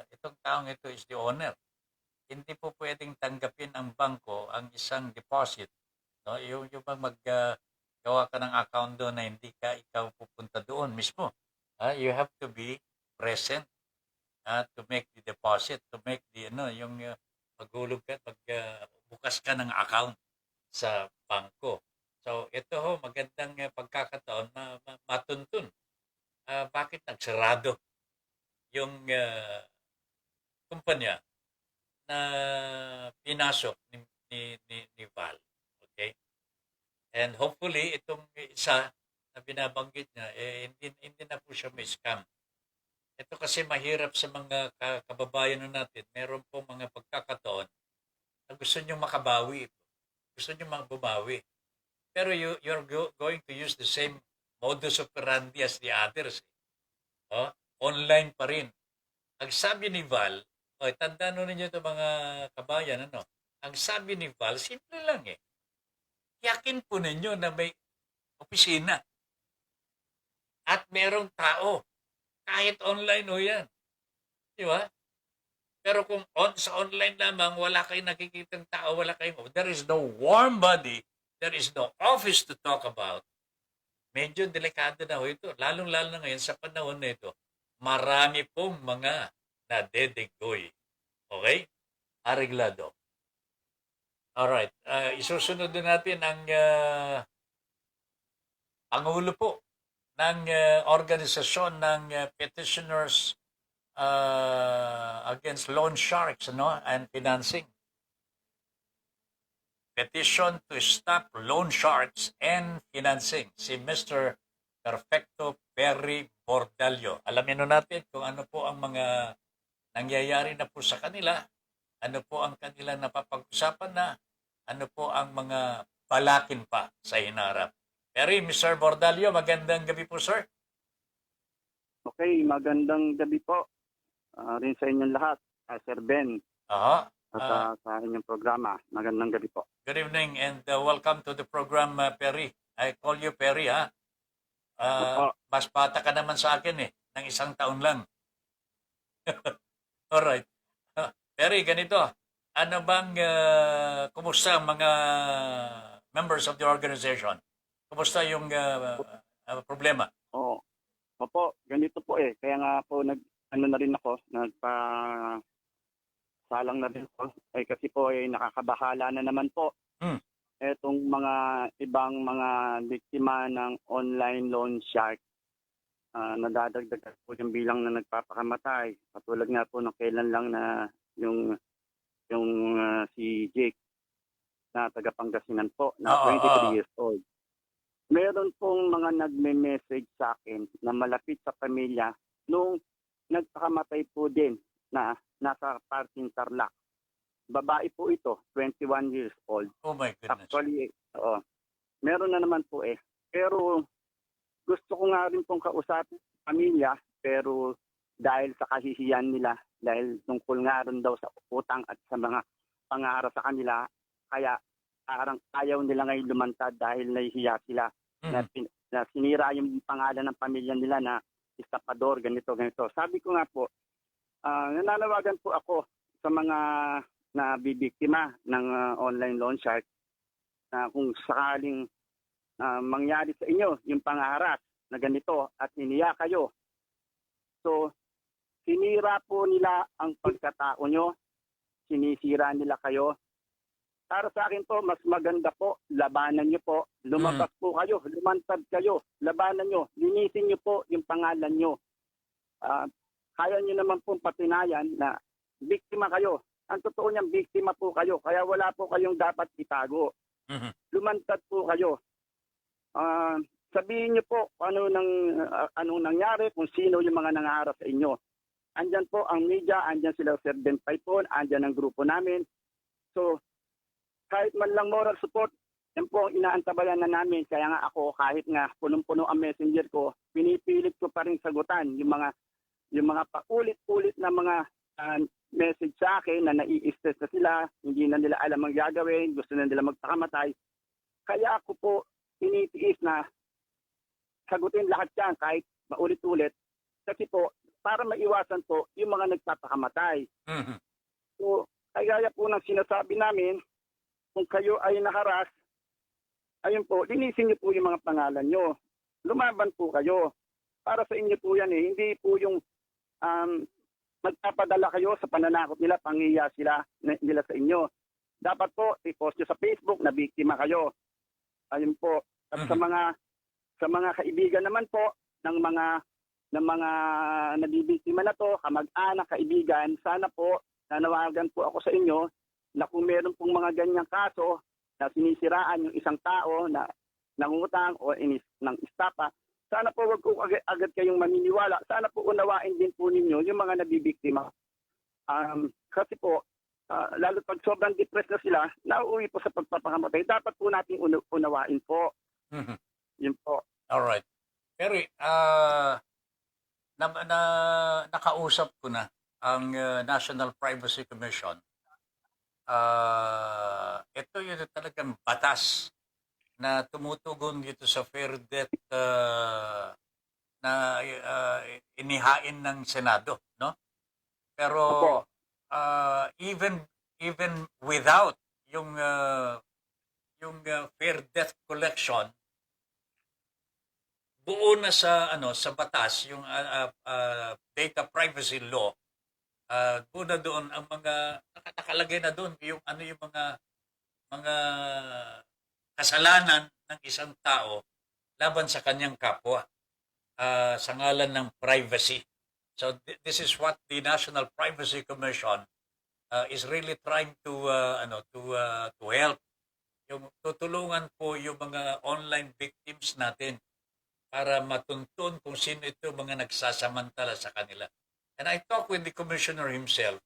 itong taong ito is the owner. Hindi po pwedeng tanggapin ang bangko ang isang deposit. No? Yung bang gawa ka ng account doon na hindi ka ikaw pupunta doon mismo. You have to be present to make the deposit, to make the yung maghulog ka, bukas ka ng account sa bangko. So ito ho, magandang pagkakataon matuntun. Bakit nagsarado yung kumpanya na pinasok ni Val. Okay? And hopefully, itong isa na binabanggit niya, hindi na po siya may scam. Ito kasi mahirap sa mga kababayan natin. Meron po mga pagkakataon na gusto nyo makabawi ito. Gusto nyo bumawi. Pero you're going to use the same modus operandi as the others. Online pa rin. Ang sabi ni Val, tandaan ninyo ito mga kabayan, ang sabi ni Val, simple lang eh. Yakin po ninyo na may opisina. At merong tao. Kahit online o yan. Di ba? Pero kung sa online lamang, wala kayong nakikitang tao, there is no warm body, there is no office to talk about. Medyo delikado na ho ito. Lalong-lalo na ngayon sa panahon na ito, marami pong mga nadedegoy. Okay? Areglado. Alright. Isusunod din natin ang pangulo po ng organisasyon ng petitioners against loan sharks and financing. Petition to stop loan sharks and financing. Si Mr. Perfecto Perry Bordallo. Alamin natin kung ano po ang mga nangyayari na po sa kanila, ano po ang kanilang napapag-usapan na, ano po ang mga balakin pa sa hinarap. Perry, Mr. Bordallo, magandang gabi po, sir. Okay, magandang gabi po rin sa inyong lahat, Sir Ben, Aha. at sa inyong programa. Magandang gabi po. Good evening and welcome to the program, Perry. I call you Perry, ha? Mas bata ka naman sa akin ng isang taon lang. Alright. Perry, ganito. Ano bang, kumusta ang mga members of the organization? Kumusta yung problema? Opo, ganito po Kaya nga po na rin ako, salang na rin po. Kasi po nakakabahala na naman po. Etong mga ibang mga biktima ng online loan shark. Nadadagdag po yung bilang na nagpapakamatay. Katulad nga po ng kailan lang na yung si Jake na taga Pangasinan po na 23 years old. Meron pong mga nagme-message sa akin na malapit sa pamilya nung nagpakamatay po din na nasa parking Tarlac. Babae po ito, 21 years old. Oh my goodness. Actually, meron na naman po Pero gusto ko nga rin pong kausapin sa pamilya, pero dahil sa kahihiyan nila, dahil tungkol nga rin daw sa utang at sa mga pangarap sa kanila, kaya parang ayaw nila ngayon lumantad dahil nahihiya sila na na sinira yung pangalan ng pamilya nila na estapador, ganito, ganito. Sabi ko nga po, nananawagan po ako sa mga nabibiktima ng online loan shark na kung sakaling mangyari sa inyo yung pangaharas na ganito at iniya kayo. So, sinira po nila ang pagkatao nyo, sinisira nila kayo. Para sa akin po, mas maganda po, labanan nyo po, lumabas po kayo, lumantad kayo, labanan nyo, linisin nyo po yung pangalan nyo. Kaya nyo naman pong patinayan na biktima kayo. Ang totoo niyang biktima po kayo, kaya wala po kayong dapat itago. Lumantad po kayo. Sabihin nyo po anong nangyari, kung sino yung mga nangaharap sa inyo. Andyan po ang media, andyan sila Sir Ben Paipon, andyan ang grupo namin. So, kahit man lang moral support, yan po ang inaantabayan na namin. Kaya nga ako, kahit nga punong-puno ang messenger ko, pinipilit ko pa rin sagutan yung mga paulit-ulit na mga message sa akin na nai-stress na sila, hindi na nila alam ang gagawin, gusto na nila magpakamatay. Kaya ako po tinitiis na sagutin lahat yan kahit maulit-ulit. Kasi po, para maiwasan po yung mga nagpapakamatay. So, kaya po ng sinasabi namin, kung kayo ay nakaras, ayun po, linisin niyo po yung mga pangalan nyo. Lumaban po kayo. Para sa inyo po yan eh. Hindi po yung magpapadala kayo sa pananakot nila, pangiya nila sa inyo. Dapat po, i-post nyo sa Facebook na biktima kayo. Ayun po. At sa mga kaibigan naman po ng mga nabibiktima na to, kamag-anak, kaibigan, sana po, nanawagan po ako sa inyo na kung meron pong mga ganyang kaso na sinisiraan yung isang tao na nangungutang o ng istapa, sana po wag po agad kayong maniniwala. Sana po unawain din po ninyo yung mga nabibiktima. Kasi po, lalo pag sobrang depressed na sila, nauuwi po sa pagpapakamatay. Dapat po natin unawain po. Yun po. Alright. Pero nakausap ko na ang National Privacy Commission. Ito yung talagang batas na tumutugon dito sa fair debt na inihain ng Senado, no? Pero even without yung fair debt collection, buo na sa sa batas yung data privacy law. Buo na doon ang mga nakalagay na doon yung yung mga kasalanan ng isang tao laban sa kanyang kapwa sa ngalan ng privacy. So this is what the National Privacy Commission is really trying to help. Yung tutulungan po yung mga online victims natin para matuntun kung sino ito mga nagsasamantala sa kanila. And I talked with the commissioner himself.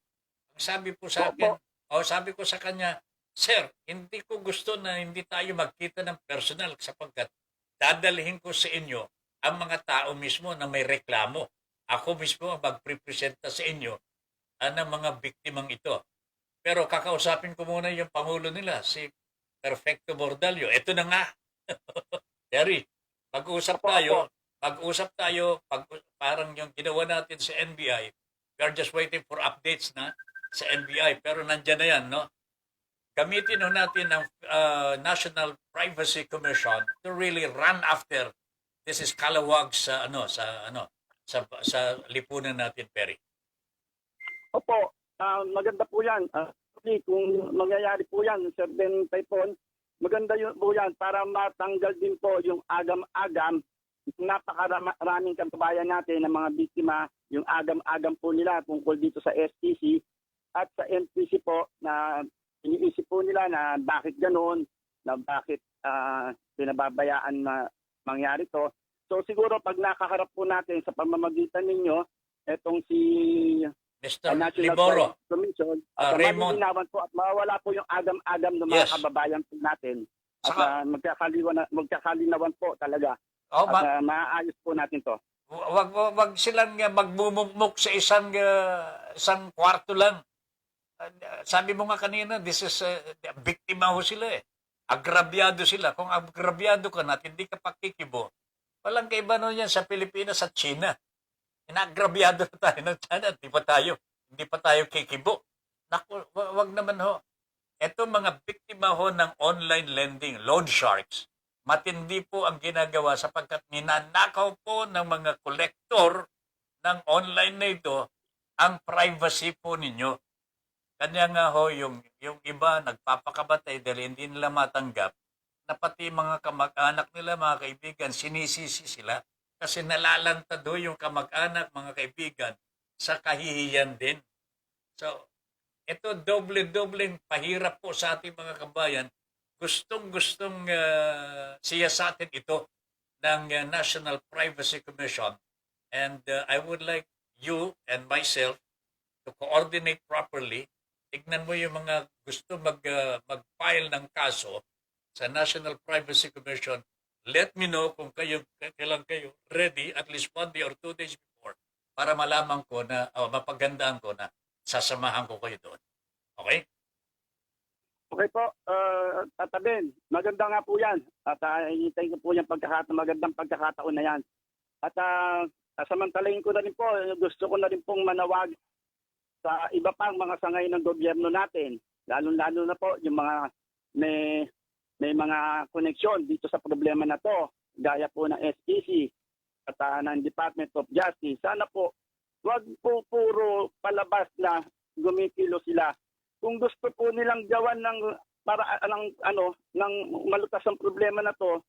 Ang sabi po sa akin, sabi ko sa kanya, Sir, hindi ko gusto na hindi tayo magkita ng personal sapagkat dadalhin ko sa inyo ang mga tao mismo na may reklamo. Ako mismo ang magprepresenta sa inyo ng mga biktimang ito. Pero kakausapin ko muna yung pangulo nila, si Perfecto Bordalio. Ito na nga. Terry, mag-usap tayo, parang yung ginawa natin sa NBI. We are just waiting for updates na sa NBI. Pero nandyan na yan, no? Gamitin natin ang National Privacy Commission to really run after this is kalawag sa lipunan natin, Perry. Opo, maganda po yan. Kung mangyayari po yan, Sir Ben Paipon, maganda yun po yan para matanggal din po yung agam-agam. Napakaraming kababayan natin ng mga biktima, yung agam-agam po nila tungkol dito sa STC at sa NPC po na iniisip po nila na bakit gano'n, na bakit pinababayaan na mangyari to. So siguro pag nakaharap po natin sa pamamagitan ninyo, etong si Mr. National Liboro, Commission, Raymond, malinawan po at mawala po yung agam-agam ng mga kababayan po natin. At magkakalinawan po talaga. At maaayos po natin to. Wag silang magmumukmuk sa isang kwarto lang. Sabi mo nga kanina, this is biktima ho sila eh. Agrabyado sila. Kung agrabyado ka na at hindi ka pakikibo, Walang kaiba nun yan sa Pilipinas at China. Inagrabyado na tayo ng China. Hindi pa tayo kikibo. Naku, wag naman ho. Ito mga biktima ho ng online lending, loan sharks, matindi po ang ginagawa sapagkat ninanakaw po ng mga kolektor ng online na ito ang privacy po ninyo. Kanya nga ho, yung iba nagpapakabatay dahil hindi nila matanggap na pati mga kamag-anak nila, mga kaibigan, sinisisi sila kasi nalalantad ho yung kamag-anak, mga kaibigan, sa kahihiyan din. So, ito doble-dobleng pahirap po sa ating mga kabayan. Gustong-gustong siyasatin ito ng National Privacy Commission. And I would like you and myself to coordinate properly. Tignan mo yung mga gusto mag-file ng kaso sa National Privacy Commission. Let me know kung kailan kayo ready at least 1 day or 2 days before para malaman ko na, mapagandaan ko na sasamahan ko kayo doon. Okay? Okay po, Tata Ben, maganda nga po yan. At hintayin ko po yung magandang pagkakataon na yan. At samantalayin ko na rin po, gusto ko na rin pong manawag sa iba pang mga sangay ng gobyerno natin. Lalo-lalo na po yung mga may mga koneksyon dito sa problema na to, gaya po ng SEC at ng Department of Justice. Sana po, wag po puro palabas na gumikilo sila. Kung gusto po nilang gawan ng malutas ang problema na to,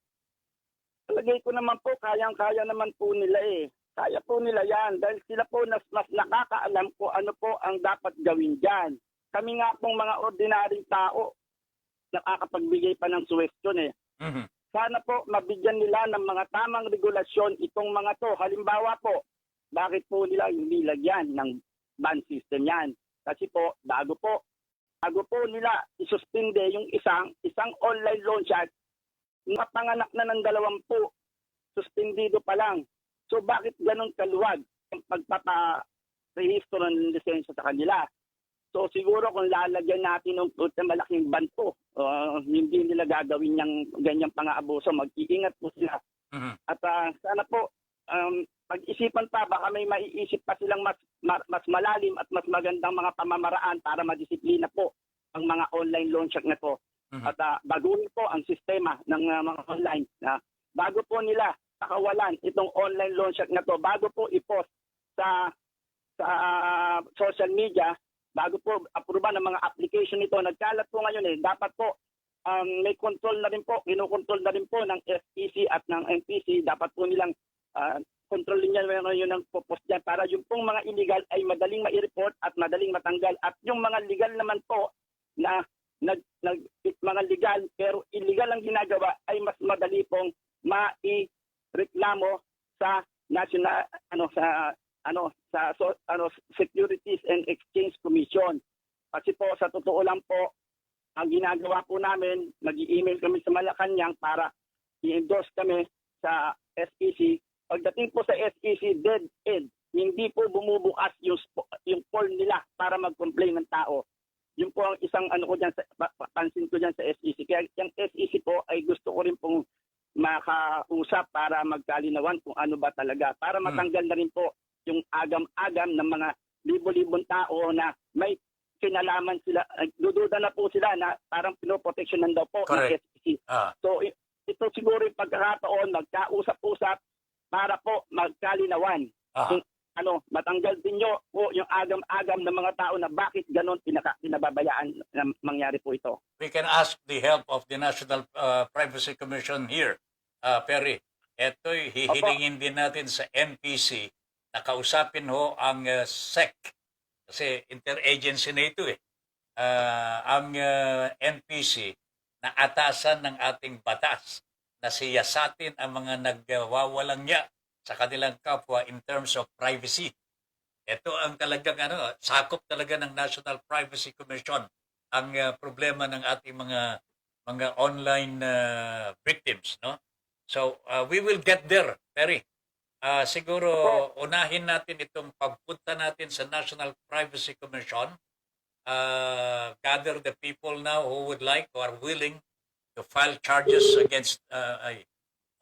talagay ko naman po, kayang-kaya naman po nila eh. Kaya po nila yan dahil sila po mas nakakaalam ko ano po ang dapat gawin dyan. Kami nga pong mga ordinaryong tao, nakakapagbigay pa ng suwestyon eh. Mm-hmm. Sana po mabigyan nila ng mga tamang regulasyon itong mga to. Halimbawa po, bakit po nila hindi lagyan ng ban system yan? Kasi po, bago po nila isuspinde yung isang online loan shark, napanganak na ng 20, suspendido pa lang. So bakit ganun kaluwag ang pagpapa-rehistro ng lisensya sa kanila? So siguro kung lalagyan natin ng malaking banto, hindi nila gagawin yung ganyang pang-aabuso. Mag-iingat po sila. Mm-hmm. At sana po, pag-isipan pa, baka may maiisip pa silang mas malalim at mas magandang mga pamamaraan para madisiplina po ang mga online loan shark na to. Mm-hmm. At baguhin po ang sistema ng mga online. Bago po nila pakawalan itong online loan shark na to, bago po i-post sa social media, bago po aproba ng mga application nito, nagkalat po ngayon dapat po may control na rin po, kinokontrol na rin po ng SEC at ng NPC, dapat po nilang kontrolin niya meron yun ng popost dyan para yung pong mga illegal ay madaling ma-report at madaling matanggal at yung mga legal naman po na mga legal pero illegal ang ginagawa ay mas madali pong mai-reklamo sa national Securities and Exchange Commission. Kasi po sa totoo lang po ang ginagawa po namin, mag-i-email kami sa Malacanang para i-endorse kami sa SEC. Pagdating po sa SEC, dead end. Hindi po bumubukas yung poll nila para mag-complain ng tao. Yun po ang isang pansin ko dyan sa SEC. Kaya yung SEC po ay gusto ko rin pong makausap para magkalinawan kung ano ba talaga. Para matanggal na rin po yung agam-agam ng mga libo-libong tao na may kinalaman sila. Dududa na po sila na parang pinoproteksyonan daw po ng SEC. So ito siguro yung pagkakataon, magkausap-usap para po magkalinawan. Matanggal din nyo po yung agam-agam ng mga tao na bakit ganon pinababayaan na mangyari po ito. We can ask the help of the National Privacy Commission here, Perry. Ito'y hihilingin din natin sa NPC na kausapin ho ang SEC. Kasi interagency na ito eh. Ang NPC na atasan ng ating batas na siyasatin ang mga nagwawalang niya sa kanilang kapwa in terms of privacy. Ito ang talagang sakop talaga ng National Privacy Commission ang problema ng ating mga online victims, no? So we will get there, Perry. Siguro unahin natin itong pagpunta natin sa National Privacy Commission. Gather the people now who would like or are willing to file charges against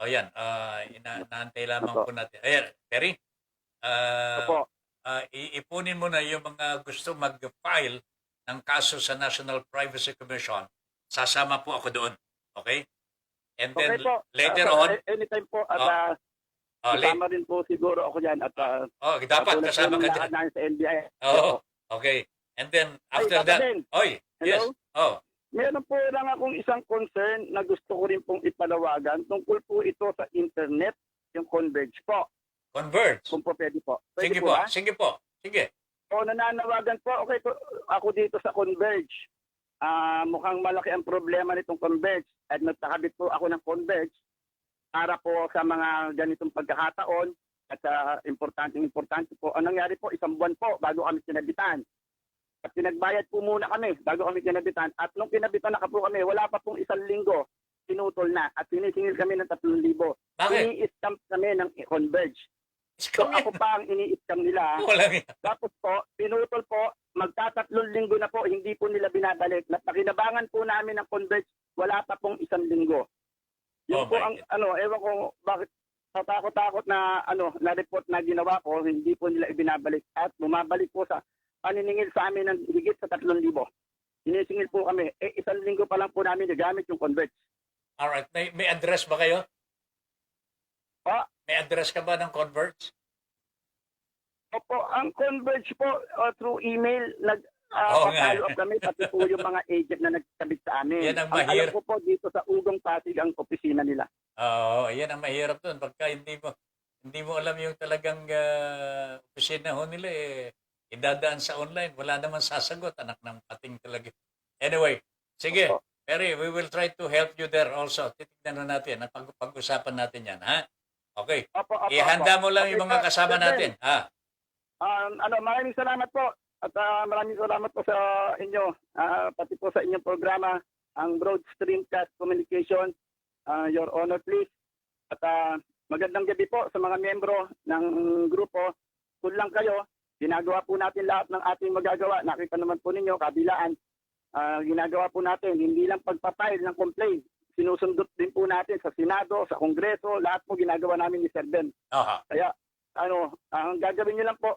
O yan, inaantay lamang Opo. po natin. Ayan, Terry, ah, Opo. ipunin mo na yung mga gusto mag-file ng kaso sa National Privacy Commission. Sasama po ako doon. Okay? And then Okay po. later Sir, on, anytime po at late, kasama rin po siguro ako diyan at dapat katulad kasama po ka ng dyan. lakad namin sa NBI. Oo, okay. And then after Ay, that, Papa Ben. oy, yes. Hello? Oh, Meron po lang akong isang concern na gusto ko rin pong ipalawagan tungkol po ito sa internet, yung Converge po. Converge. Kung po pwede po. Pwede Sige po po, ba? sige po. Sige. O nananawagan po, okay po, ako dito sa Converge. Mukhang malaki ang problema nitong Converge at nagtakabit po ako ng Converge para po sa mga ganitong pagkakataon at importante po. Ang nangyari po, isang buwan po bago kami kinabitan. At pinagbayad po muna kami bago kami kinabitan. At nung kinabitan na po kami, wala pa pong isang linggo, pinutol na. At sinisingil kami ng 3,000. Bakit? Ini-scam kami ng Converge. So Scam ako yan. pa ang ini-scam nila. Wala nga. Oh, Tapos po, pinutol po, magtatatlong linggo na po, hindi po nila binabalik. Napakinabangan po namin ng Converge, wala pa pong isang linggo. Oh Yun po my ang, ewan ko bakit tatakot-takot na, na report na ginawa ko, hindi po nila ibinabalik. At bumabalik po sa paniningil sa amin ng higit sa 3,000. Sinisingil po kami. Isang linggo pa lang po namin nagamit yung Converge. Alright, may address ba kayo? Pa, May address ka ba ng Converge? Opo, ang Converge po through email Oo nga. follow up kami pati po yung mga agent na nagkabit sa amin. Yan ang Ang alam mahirap. ko po dito sa Ugong Pasig ang opisina nila. Oo, yan ang mahirap doon. Pagka hindi mo alam yung talagang opisina ho nila, idadaan sa online. Wala naman sasagot. Anak ng pating talaga. Anyway, sige. Opo. Perry, we will try to help you there also. Titignan na natin. Pag-usapan natin yan, ha? Okay. Opo, Ihanda mo lang Okay, yung mga sir. kasama Sir Ben, natin. Ha? maraming salamat po. At maraming salamat po sa inyo. Pati po sa inyong programa, ang Broad Streamcast Communication. Your Honor, please. At magandang gabi po sa mga miyembro ng grupo. Kung lang kayo, ginagawa po natin lahat ng ating magagawa. Nakita naman po ninyo, kabilaan. Ginagawa po natin, hindi lang pagpapile ng complaint. Sinusundot din po natin sa Senado, sa Kongreso, lahat po ginagawa namin ni Sir Ben. Aha. Kaya, ang gagawin nyo lang po,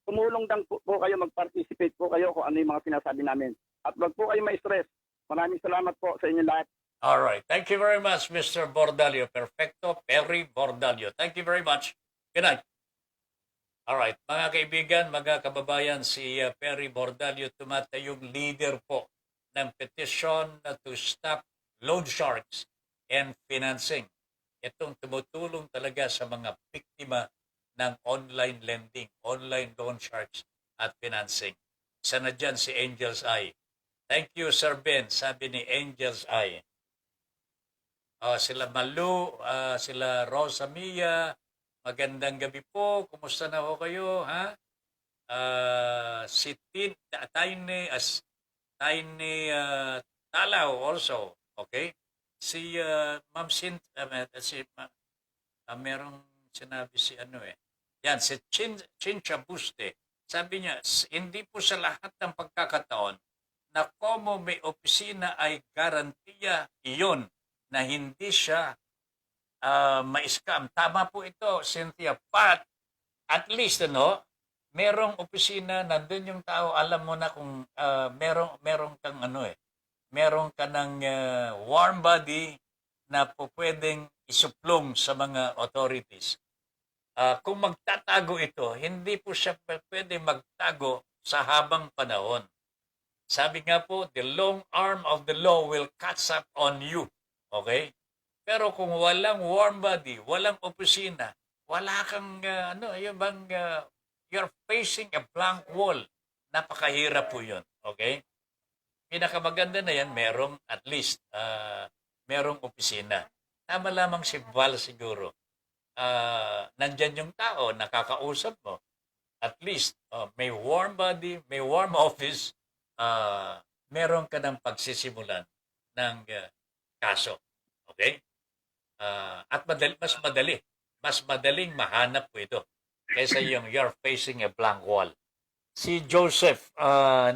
tumulong lang po kayo, mag-participate po kayo kung ano yung mga sinasabi namin. At wag po kayo ma-stress. Maraming salamat po sa inyo lahat. All right. Thank you very much, Mr. Bordalio. Perfecto, Perry Bordalio. Thank you very much. Good night. All right. Mga kaibigan, mga kababayan, si Perry Bordalio tumatayong leader po ng petition to stop loan sharks and financing. Itong tumutulong talaga sa mga biktima ng online lending, online loan sharks at financing. Isa na dyan si Angel's Eye. Thank you, Sir Ben, sabi ni Angel's Eye. Sila Malu, sila Rosa Mia, magandang gabi po. Kumusta na ho kayo? Ha? Si Tiny Talaw also. Okay? Si Ma'am merong sinabi si Yan, si Chincha Buste. Sabi niya, hindi po sa lahat ng pagkakataon na como may opisina ay garantiya iyon na hindi siya ma-scam. Tama po ito, Cynthia. But, at least, merong opisina, nandun yung tao, alam mo na kung merong kang meron ka ng warm body na po pwedeng isuplong sa mga authorities. Kung magtatago ito, hindi po siya pwede magtago sa habang panahon. Sabi nga po, the long arm of the law will catch up on you. Okay? Pero kung walang warm body, walang opisina, wala kang, you're facing a blank wall. Napakahirap po yun. Okay? Pinakamaganda na yan, merong at least, merong opisina. Tama lamang si Val siguro. Nandyan yung tao, nakakausap mo. At least, may warm body, may warm office, meron ka ng pagsisimulan ng kaso. Okay? At mas madaling mahanap po ito kaysa yung you're facing a blank wall. Si Joseph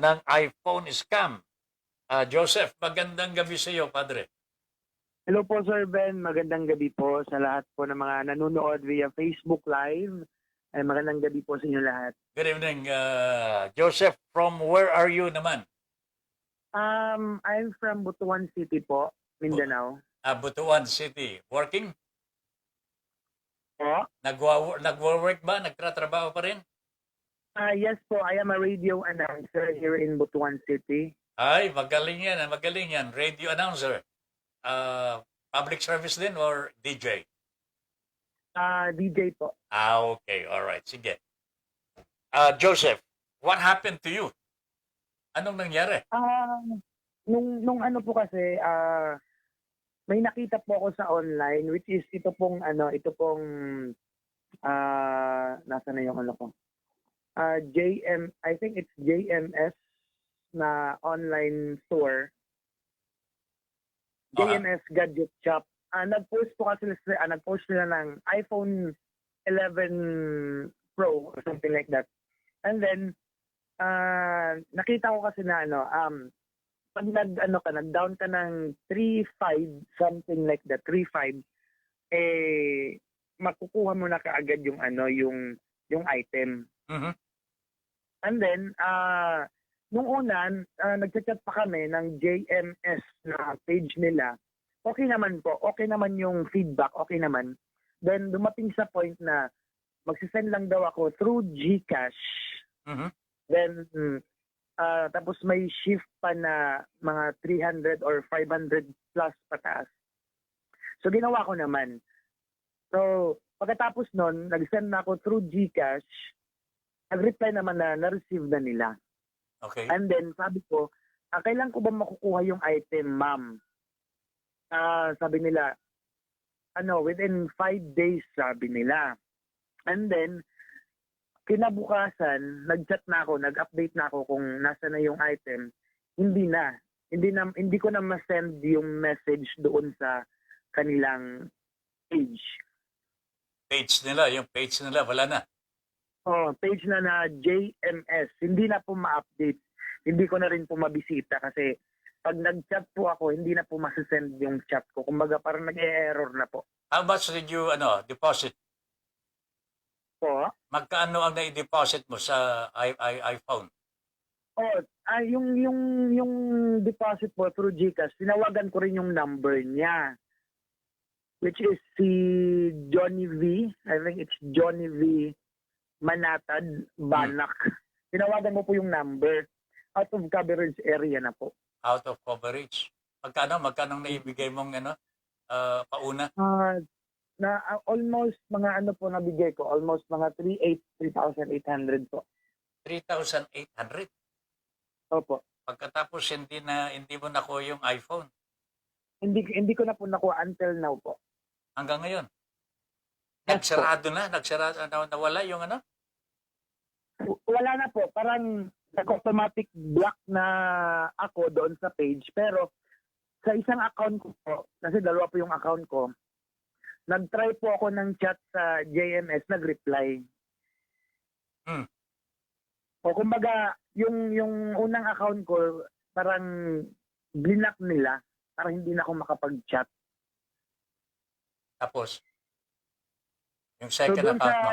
ng iPhone Scam. Joseph, magandang gabi sa iyo, Padre. Hello po, Sir Ben. Magandang gabi po sa lahat po ng mga nanonood via Facebook Live. Ay, magandang gabi po sa inyo lahat. Good evening, Joseph. From where are you naman? I'm from Butuan City po, Mindanao. Butuan City. Working? Po? Nagwo-work ba? Nagtratrabaho pa rin? Yes po, I am a radio announcer here in Butuan City. Ay, magaling yan. Magaling yan. Radio announcer. Public service din or DJ? DJ po. Okay. All right. Sige. Joseph, what happened to you? Anong nangyari? Nung ano po kasi, may nakita po ako sa online, which is ito pong, nasa na yung ano ko? I think it's JMS na online store. JMS Gadget Shop. Nag-post po kasi nag-post nila ng iPhone 11 Pro or something like that. And then nakita ko kasi na pag nag-down ka ng 3.5 something like that, 3.5 makukuha mo na kaagad yung yung item. Mhm. And then nung una, nagchat-chat pa kami ng JMS na page nila. Okay naman po. Okay naman yung feedback. Okay naman. Then, dumating sa point na magsisend lang daw ako through GCash. Mhm. Then, tapos may shift pa na mga 300 or 500 plus pataas. So, ginawa ko naman. So, pagkatapos nun, nag-send na ako through GCash. Nag-reply naman na na-receive na nila. Okay. And then, sabi ko, kailan ko ba makukuha yung item, ma'am? Sabi nila, within 5 days, sabi nila. And then, kinabukasan, nag-chat na ako, nag-update na ako kung nasa na yung item. Hindi na. Hindi ko na ma-send yung message doon sa kanilang page. Yung page nila, wala na. Page na JMS. Hindi na po ma-update. Hindi ko na rin po mabisita kasi pag nag-chat po ako, hindi na po masasend yung chat ko. Kumbaga parang nag-error na po. How much did you deposit? Po? Magkano ang na-deposit mo sa iPhone? Yung deposit po through GCash, tinawagan ko rin yung number niya. Which is si Johnny V. I think it's Johnny V. Manatad, Banak. Tinawagan mo po yung number. Out of coverage area na po. Out of coverage. Magkano naibigay mong pauna? Almost mga nabigay ko. Almost mga 3,800 po. 3,800? Opo. Pagkatapos hindi mo nakuha yung iPhone? Hindi ko na po nakuha until now po. Hanggang ngayon? Yes, Nagsarado na? Nawala yung Wala na po. Parang nag-automatic block na ako doon sa page. Pero sa isang account ko po, kasi dalawa po yung account ko, nag-try po ako ng chat sa JMS, nag-reply. O kumbaga, yung unang account ko, parang blinak nila. Parang hindi na ako makapag-chat. Tapos? Yung So second doon account mo?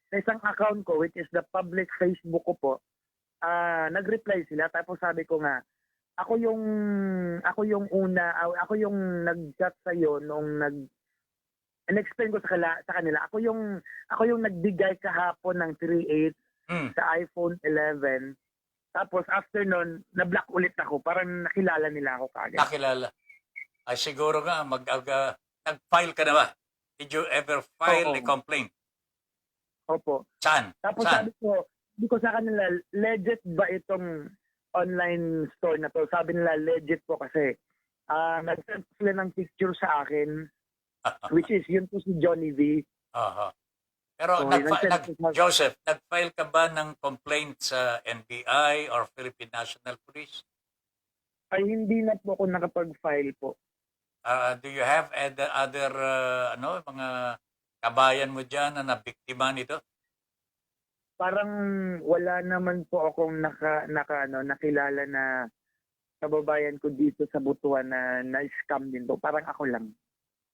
sa isang account ko, which is the public Facebook ko po, nag-reply sila. Tapos sabi ko nga, ako yung nag-chat sa iyo nung in-explain ko sa kanila. Ako yung nagbigay kahapon ng 3.8 sa iPhone 11. Tapos after nun, na-block ulit ako. Parang nakilala nila ako kagad. Nakilala. Ay siguro nga, nag-file ka na ba? Did you ever file a complaint? Opo. Saan? Tapos sabi ko sa kanila, legit ba itong online store na to? Sabi nila, legit po kasi nag-send sila ng picture sa akin, which is yun po si Johnny V. Pero So, Joseph, nag-file ka ba ng complaint sa NBI or Philippine National Police? Ay hindi na po ako nakapag-file po. Do you have other mga kabayan mo dyan na nabiktima nito? Parang wala naman po akong nakilala na kababayan ko dito sa Butuan na na-scam din po. Parang ako lang.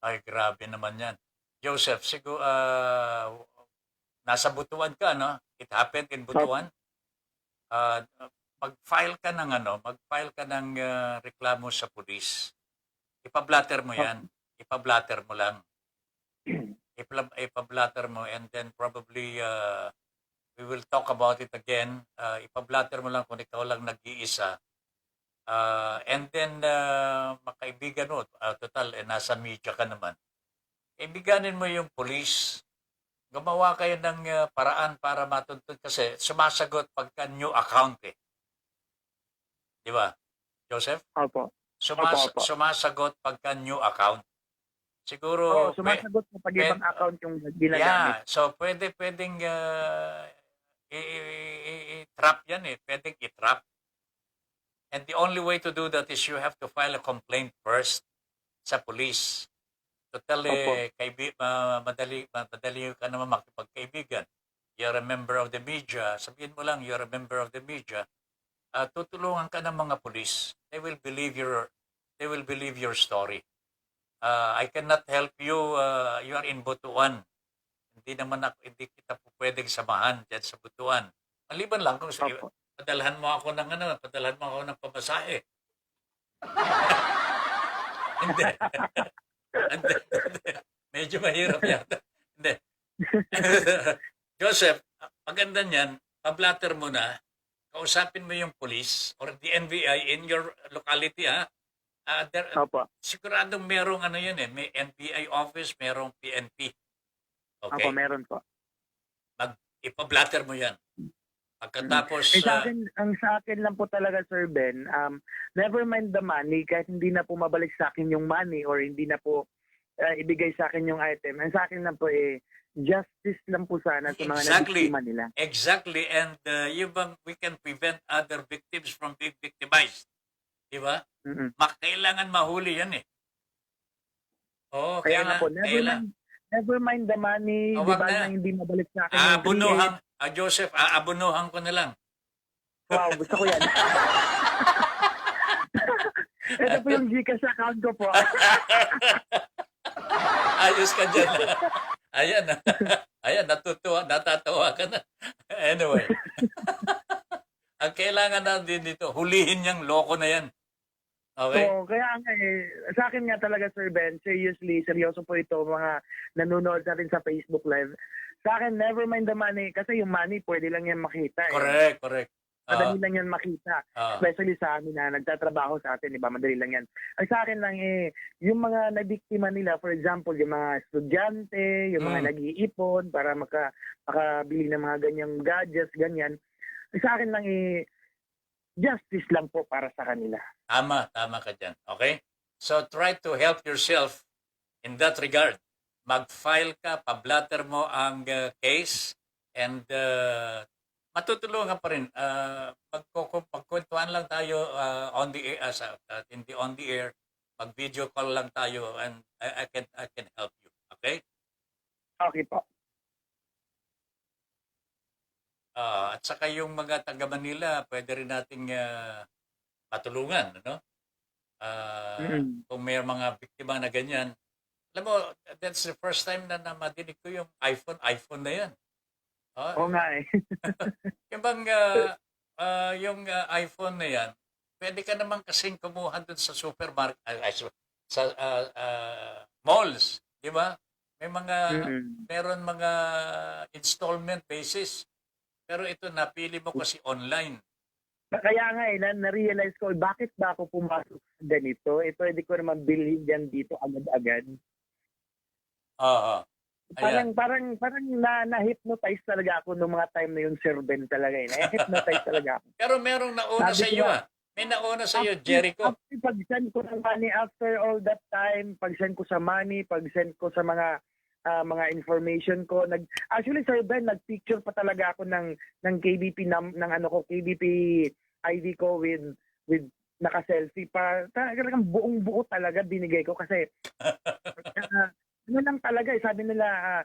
Ay, grabe naman yan. Joseph, siguro, nasa Butuan ka, no? It happened in Butuan. Mag-file ka ng reklamo sa pulis. Ipa-blatter mo yan. Ipa-blatter mo lang. Ipa-blatter mo, and then probably we will talk about it again. Ipa-blatter mo lang kung ikaw lang nag-iisa. And then makaibigan mo, total, nasa media ka naman. Kaibiganin mo yung police. Gumawa kayo ng paraan para matuntun kasi sumasagot pagka new account eh. Di ba, Joseph? Opo. Opo. Sumasagot pagka new account. Siguro... Oo, sumasagot po pag ibang account yung ginagamit. Yeah, so pwedeng i-trap yan eh. Pwedeng i-trap. And the only way to do that is you have to file a complaint first sa police. Total madali ka naman makipagkaibigan. You're a member of the media. Sabihin mo lang, you're a member of the media. Tutulungan ka ng mga police. They will believe your story. I cannot help you. You are in Butuan. Hindi kita po pwedeng samahan diyan sa Butuan. Maliban lang kung padalhan mo ako ng pamasahe. Hindi. Medyo mahirap yata. Hindi. Joseph, maganda niyan, pablatter mo na, kausapin mo yung police or the NBI in your locality, ha? Siguradong merong yan eh. May NBI office, merong PNP. Okay? Opo, meron po. Ipablatter mo yan. Pagkatapos... ang sa akin lang po talaga, Sir Ben, never mind the money, kahit hindi na po mabalik sa akin yung money or hindi na po ibigay sa akin yung item. Ang sa akin lang po justice lang po sana sa mga nabiktima nila. Exactly. And we can prevent other victims from being victimized. Di ba? Kailangan mahuli yan eh. Oo, Kaya nga po, never mind the money, di ba na hindi mabalik sa akin. Joseph, aabunuhan ko na lang. Wow, gusto ko yan. Ito po yung Gcash account ko po. Ayos ka dyan. Ayan, natatawa ka na. Anyway. Ang kailangan natin dito, hulihin niyang loko na yan. Okay? So, kaya nga sa akin nga talaga, Sir Ben, seryoso po ito, mga nanonood natin sa Facebook Live. Sa akin, never mind the money, kasi yung money, pwede lang yan makita. Correct. Madali lang yan makita. Especially sa amin na nagtatrabaho sa atin, diba? Madali lang yan. Ang sa akin lang yung mga nabiktima nila, for example, yung mga estudyante, yung mga nag-iipon para makabili ng mga ganyang gadgets, ganyan. Ang sa akin lang justice lang po para sa kanila. Tama ka dyan. Okay? So try to help yourself in that regard. Mag-file ka, pablatter mo ang case, and matutulungan pa rin. Pagkwentuhan lang tayo on the air, mag-video call lang tayo, and I can help you. Okay? Okay po. At saka yung mga taga Manila, pwede rin nating matulungan, no? Kung may mga biktima na ganyan. Alam mo, that's the first time na madinig ko yung iPhone na yan. Oo nga Yung bang yung iPhone na yan, pwede ka naman kasing kumuha dun sa supermarket, sa malls, di ba? May meron mga installment basis. Pero ito, napili mo kasi online. Kaya nga na-realize ko, bakit ba ako pumasok sa ganito? Pwede ko naman bilhin yan dito agad-agad. Parang na-hypnotize talaga ako nung mga time na yung Sir Ben talaga. Na-hypnotize talaga ako. Pero merong nauna sa iyo May nauna sa iyo, Jericho. Pag-send ko ng money after all that time, pag-send ko sa money, pag-send ko sa mga information ko. Actually, Sir Ben, nag-picture pa talaga ako ng KBP KBP ID ko with naka-selfie pa. Talagang buong-buo talaga binigay ko kasi ano lang talaga, sabi nila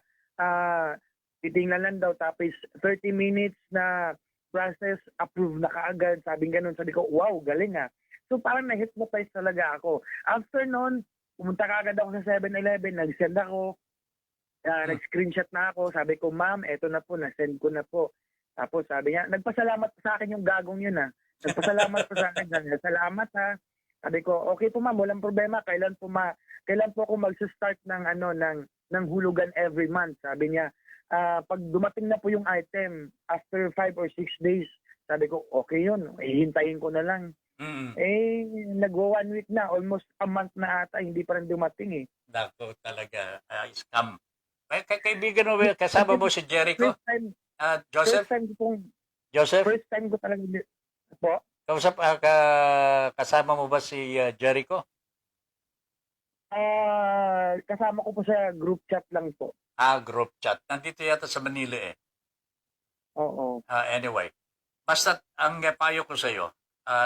titingnan lang daw tapos 30 minutes na process, approve na kaagad. Sabi ko, wow, galing So parang na-hypnotize talaga ako. After noon, pumunta ka agad ako sa 7-Eleven, nag-send ako, nag-screenshot na ako, sabi ko, ma'am, eto na po, na-send ko na po. Tapos sabi niya, nagpasalamat pa sa akin yung gagong yun Nagpasalamat pa sa akin, salamat ha. Sabi ko, okay po ma'am, walang problema, kailan po ako mag-start ng hulugan every month. Sabi niya, pag dumating na po yung item, after 5 or 6 days, sabi ko, okay yun, hihintayin ko na lang. Nag-1 week na, almost a month na ata, hindi pa rin dumating Dako talaga, scam. Kaibigan mo, kasama mo si Jericho? Joseph? First time ko talaga po. Kasama mo ba si Jericho? Kasama ko po sa group chat lang po. Group chat. Nandito yata sa Manila Oo. Anyway, basta ang payo ko sa iyo,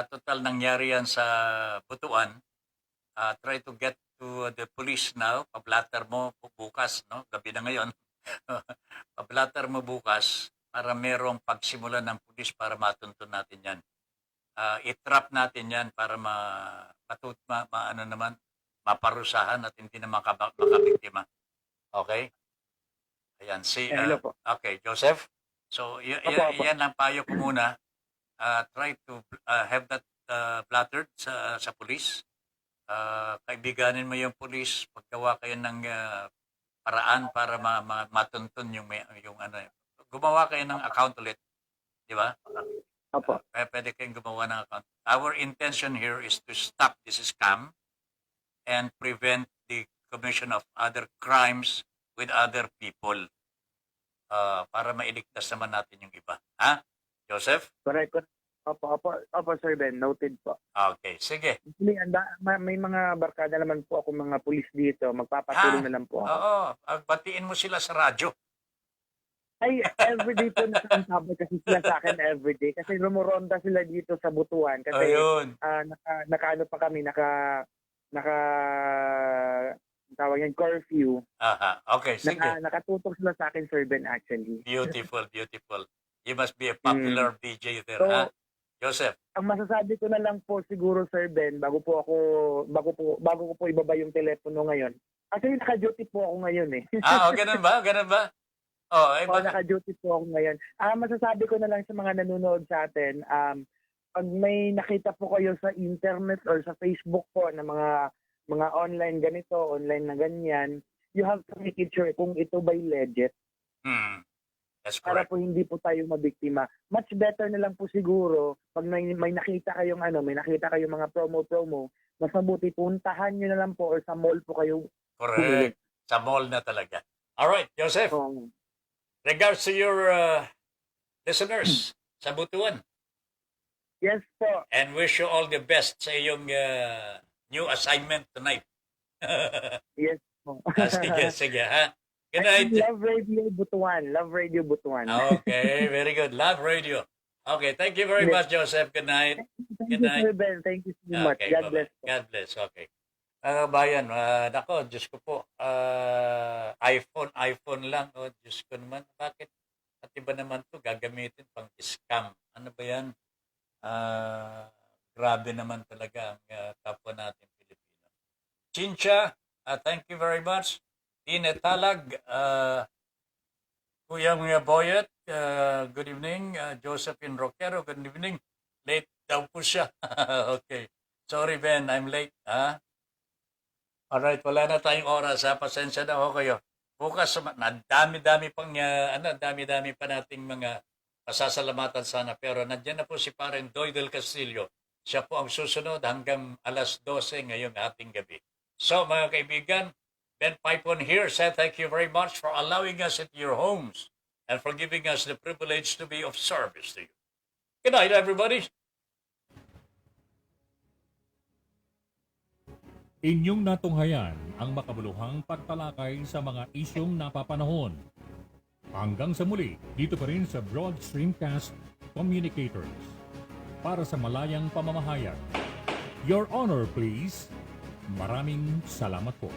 total nangyari yan sa Butuan. Try to get to the police now. Pablatter mo bukas, no? Gabi na ngayon. Pablatter mo bukas para merong pagsimula ng pulis para matuntun natin yan. I-trap natin yan para maparusahan at hindi na makabiktima. Okay? Ayan, okay, Joseph. So, yan ang payo ko muna. Try to have that blattered sa police. Kaibiganin mo yung police, paggawa kayo ng paraan para matuntun yung gumawa kayo ng account ulit. Di ba? Opo. Pwede kayong gumawa ng account. Our intention here is to stop this scam and prevent the commission of other crimes with other people para mailigtas naman natin yung iba. Ha? Joseph? Correct. Opo, Sir Ben. Noted po. Okay, sige. May mga barkada naman po ako, mga pulis dito. Magpapatulong na lang po ako. Oo, batiin mo sila sa radyo. Ay, everyday po nakasabi kasi sila sa akin everyday. Kasi rumuronda sila dito sa Butuan. Kasi naka tawag yan, curfew. Okay, sige. Nakatutok sila sa akin, Sir Ben, actually. Beautiful. You must be a popular DJ there, so, ha? Joseph? Ang masasabi ko na lang po siguro, Sir Ben, bago ko po ibaba yung telepono ngayon. Actually, naka-duty po ako ngayon Ganun ba? Naka-duty po ako ngayon. Masasabi ko na lang sa mga nanonood sa atin, pag may nakita po kayo sa internet or sa Facebook po na mga online ganito, online na ganyan, you have to make it sure kung ito ba'y legit. That's para correct. po hindi po tayo mabiktima. Much better na lang po siguro pag may nakita kayong mga promo, mas mabuti puntahan nyo na lang po or sa mall po kayo. Correct. Sa mall na talaga. All right, Joseph. Regards to your listeners sa Butuan. Yes po. And wish you all the best sa iyong new assignment tonight. Yes po. Sige, ha? Good night. Love Radio Butuan. Okay, very good. Love Radio. Okay, thank you very much, Joseph. Good night. Good night. Thank you so much. Okay, God bless. God bless. Okay. Bayan, nako, Diyos ko po. iPhone lang. Diyos ko naman. Bakit? At iba naman to gagamitin pang scam. Ano ba yan? Grabe naman talaga ang kapwa natin Pilipino. Chincha, thank you very much. Ine Talag, Kuyang Boyet, good evening. Josephine Roquero, good evening. Late daw po siya. Okay. Sorry, Ben, I'm late. Alright, wala na tayong oras. Pasensya na ho kayo. Bukas, dami-dami pa nating mga pasasalamatan sana. Pero nandiyan na po si Pareng Doy del Castillo. Siya po ang susunod hanggang alas 12 ngayong ating gabi. So, mga kaibigan, Ben Pipon here said thank you very much for allowing us into your homes and for giving us the privilege to be of service to you. Good night, everybody. Inyong natunghayan ang makabuluhang pagtalakay sa mga isyong napapanahon. Hanggang sa muli, dito pa rin sa Broad Streamcast Communicators. Para sa malayang pamamahayag. Your Honor, please. Maraming salamat po.